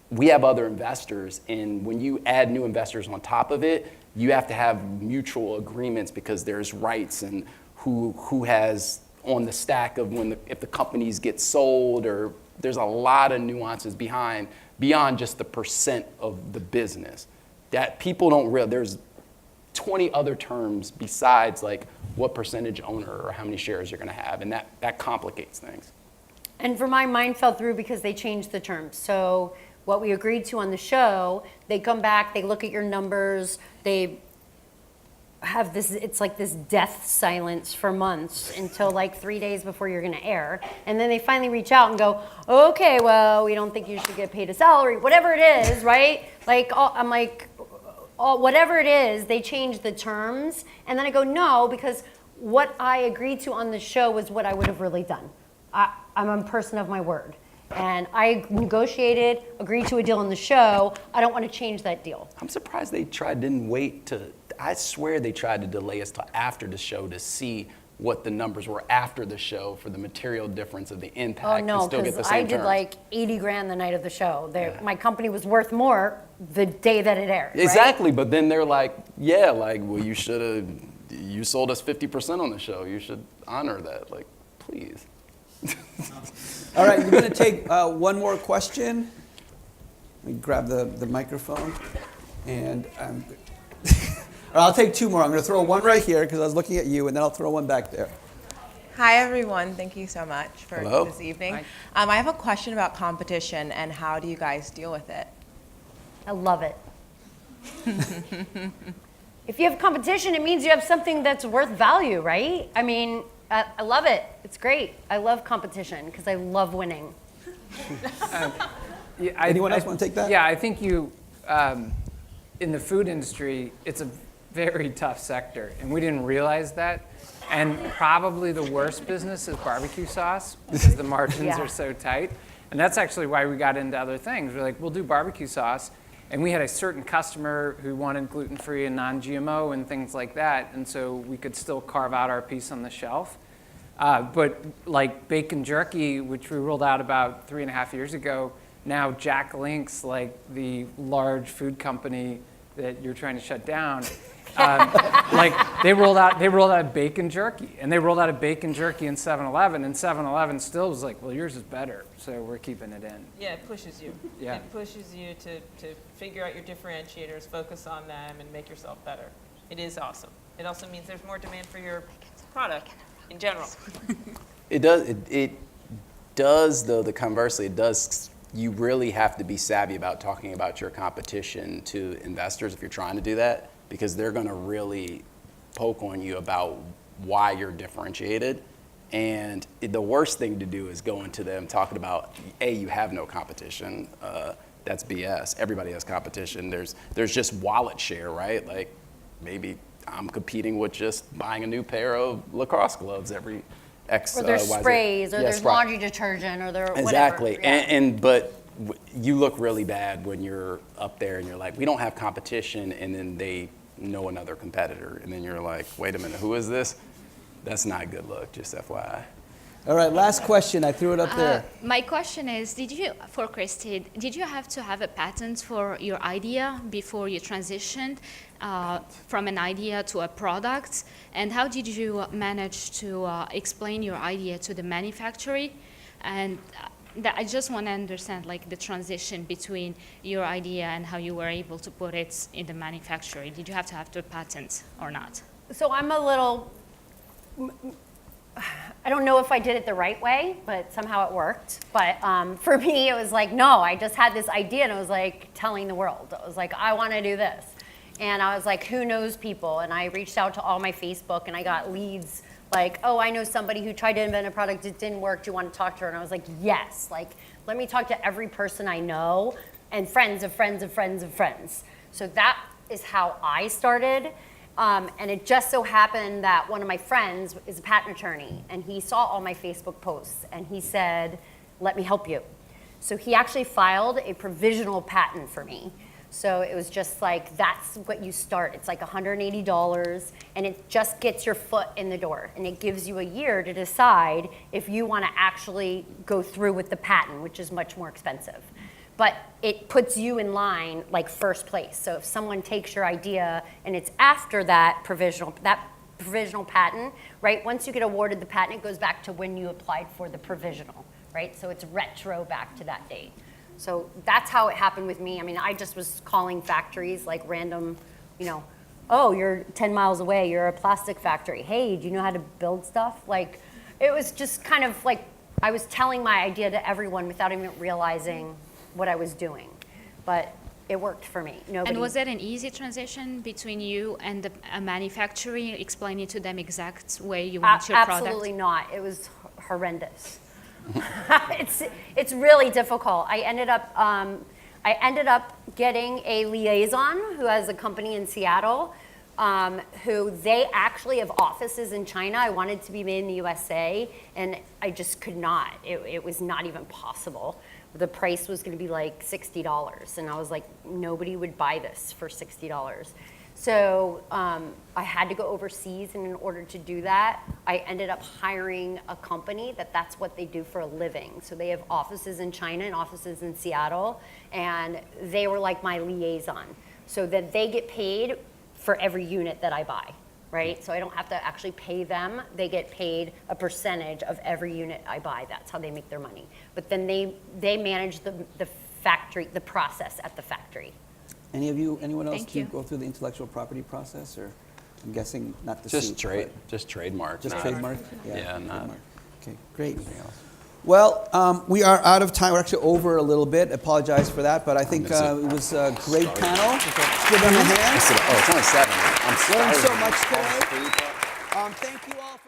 we have other investors, and when you add new investors on top of it, you have to have mutual agreements because there's rights and who has on the stack of if the companies get sold, or there's a lot of nuances beyond just the percent of the business that people don't realize. There's 20 other terms besides what percentage owner or how many shares you're going to have, and that complicates things. And for mine fell through because they changed the terms. So what we agreed to on the show, they come back, they look at your numbers, they have it's like this death silence for months until 3 days before you're gonna air. And then they finally reach out and go, okay, well, we don't think you should get paid a salary, whatever it is, right? I'm like, whatever it is, they change the terms. And then I go, no, because what I agreed to on the show was what I would have really done. I'm a person of my word. And I negotiated, agreed to a deal on the show. I don't want to change that deal. I'm surprised they didn't wait I swear they tried to delay us till after the show to see what the numbers were after the show for the material difference of the impact Oh and no, still get the because same I did terms. like 80 grand the night of the show. My company was worth more the day that it aired. Right? Exactly, but then they're like, yeah, like, well, you sold us 50% on the show. You should honor that. Like, please. All right, we're going to take one more question. Let me grab the microphone. And I'll take two more. I'm going to throw one right here because I was looking at you, and then I'll throw one back there. Hi, everyone. Thank you so much for Hello. this evening. Hi. I have a question about competition and how do you guys deal with it? I love it. If you have competition, it means you have something that's worth value, right? I mean, I love it. It's great. I love competition because I love winning. Anyone else want to take that? Yeah, I think in the food industry, it's a very tough sector, and we didn't realize that. And probably the worst business is barbecue sauce because the margins are so tight. And that's actually why we got into other things. We're like, we'll do barbecue sauce. And we had a certain customer who wanted gluten-free and non-GMO and things like that. And so we could still carve out our piece on the shelf. But like bacon jerky, which we rolled out about 3.5 years ago, now Jack Link's, like the large food company that you're trying to shut down, like they rolled out bacon jerky, and they rolled out a bacon jerky in 7-Eleven, and 7-Eleven still was like, well, yours is better, so we're keeping it in. Yeah, it pushes you. Yeah. It pushes you to figure out your differentiators, focus on them, and make yourself better. It is awesome. It also means there's more demand for your product in general. It does. It does, though. The conversely, it does. You really have to be savvy about talking about your competition to investors if you're trying to do that, because they're going to really poke on you about why you're differentiated. And the worst thing to do is go into them talking about, A, you have no competition. That's BS. Everybody has competition. There's just wallet share, right? Like maybe I'm competing with just buying a new pair of lacrosse gloves every X, Or there's Y, Z. sprays, or Yeah, there's spray. laundry detergent, or there Exactly. whatever. But you look really bad when you're up there and you're like, we don't have competition, and then they know another competitor, and then you're like, wait a minute, who is this? That's not a good look, just FYI. All right, last question. I threw it up there. My question is, for Christy, did you have to have a patent for your idea before you transitioned from an idea to a product? And how did you manage to explain your idea to the manufacturer? And I just want to understand, like, the transition between your idea and how you were able to put it in the manufacturer. Did you have to have the patent or not? So I'm a little, I don't know if I did it the right way, but somehow it worked. But for me, it was like, no, I just had this idea, and it was like telling the world. I was like, I want to do this. And I was like, who knows people? And I reached out to all my Facebook, and I got leads like, oh, I know somebody who tried to invent a product, it didn't work, do you want to talk to her? And I was like, yes, like, let me talk to every person I know, and friends of friends of friends of friends. So that is how I started. And it just so happened that one of my friends is a patent attorney, and he saw all my Facebook posts, and he said, let me help you. So he actually filed a provisional patent for me. So it was just like, that's what you start. It's like $180, and it just gets your foot in the door. And it gives you a year to decide if you want to actually go through with the patent, which is much more expensive. But it puts you in line, like, first place. So if someone takes your idea and it's after that provisional patent, right? Once you get awarded the patent, it goes back to when you applied for the provisional, right? So it's retro back to that date. So that's how it happened with me. I mean, I just was calling factories, like random, oh, you're 10 miles away, you're a plastic factory. Hey, do you know how to build stuff? Like, it was just kind of like I was telling my idea to everyone without even realizing what I was doing. But it worked for me. And was that an easy transition between you and a manufacturer, explaining to them exact way you want your product? Absolutely not. It was horrendous. It's really difficult. I ended up getting a liaison who has a company in Seattle, who they actually have offices in China. I wanted to be made in the USA, and I just could not. It was not even possible. The price was going to be like $60, and I was like, nobody would buy this for $60. So I had to go overseas, and in order to do that, I ended up hiring a company that's what they do for a living. So they have offices in China and offices in Seattle, and they were like my liaison. So that they get paid for every unit that I buy, right? So I don't have to actually pay them. They get paid a percentage of every unit I buy. That's how they make their money. But then they manage the factory, the process at the factory. Anyone else Thank to you. go through the intellectual property process, or I'm guessing not the Just suit, just trademark. just not- trademark? Yeah, not trademark. Okay, great. anything else. Well, we are out of time. We're actually over a little bit. Apologize for that, but I think That's it. it was a great panel. Let's give them a hand. Oh, it's only 7. I'm Learned starving. so much today. Thank you all for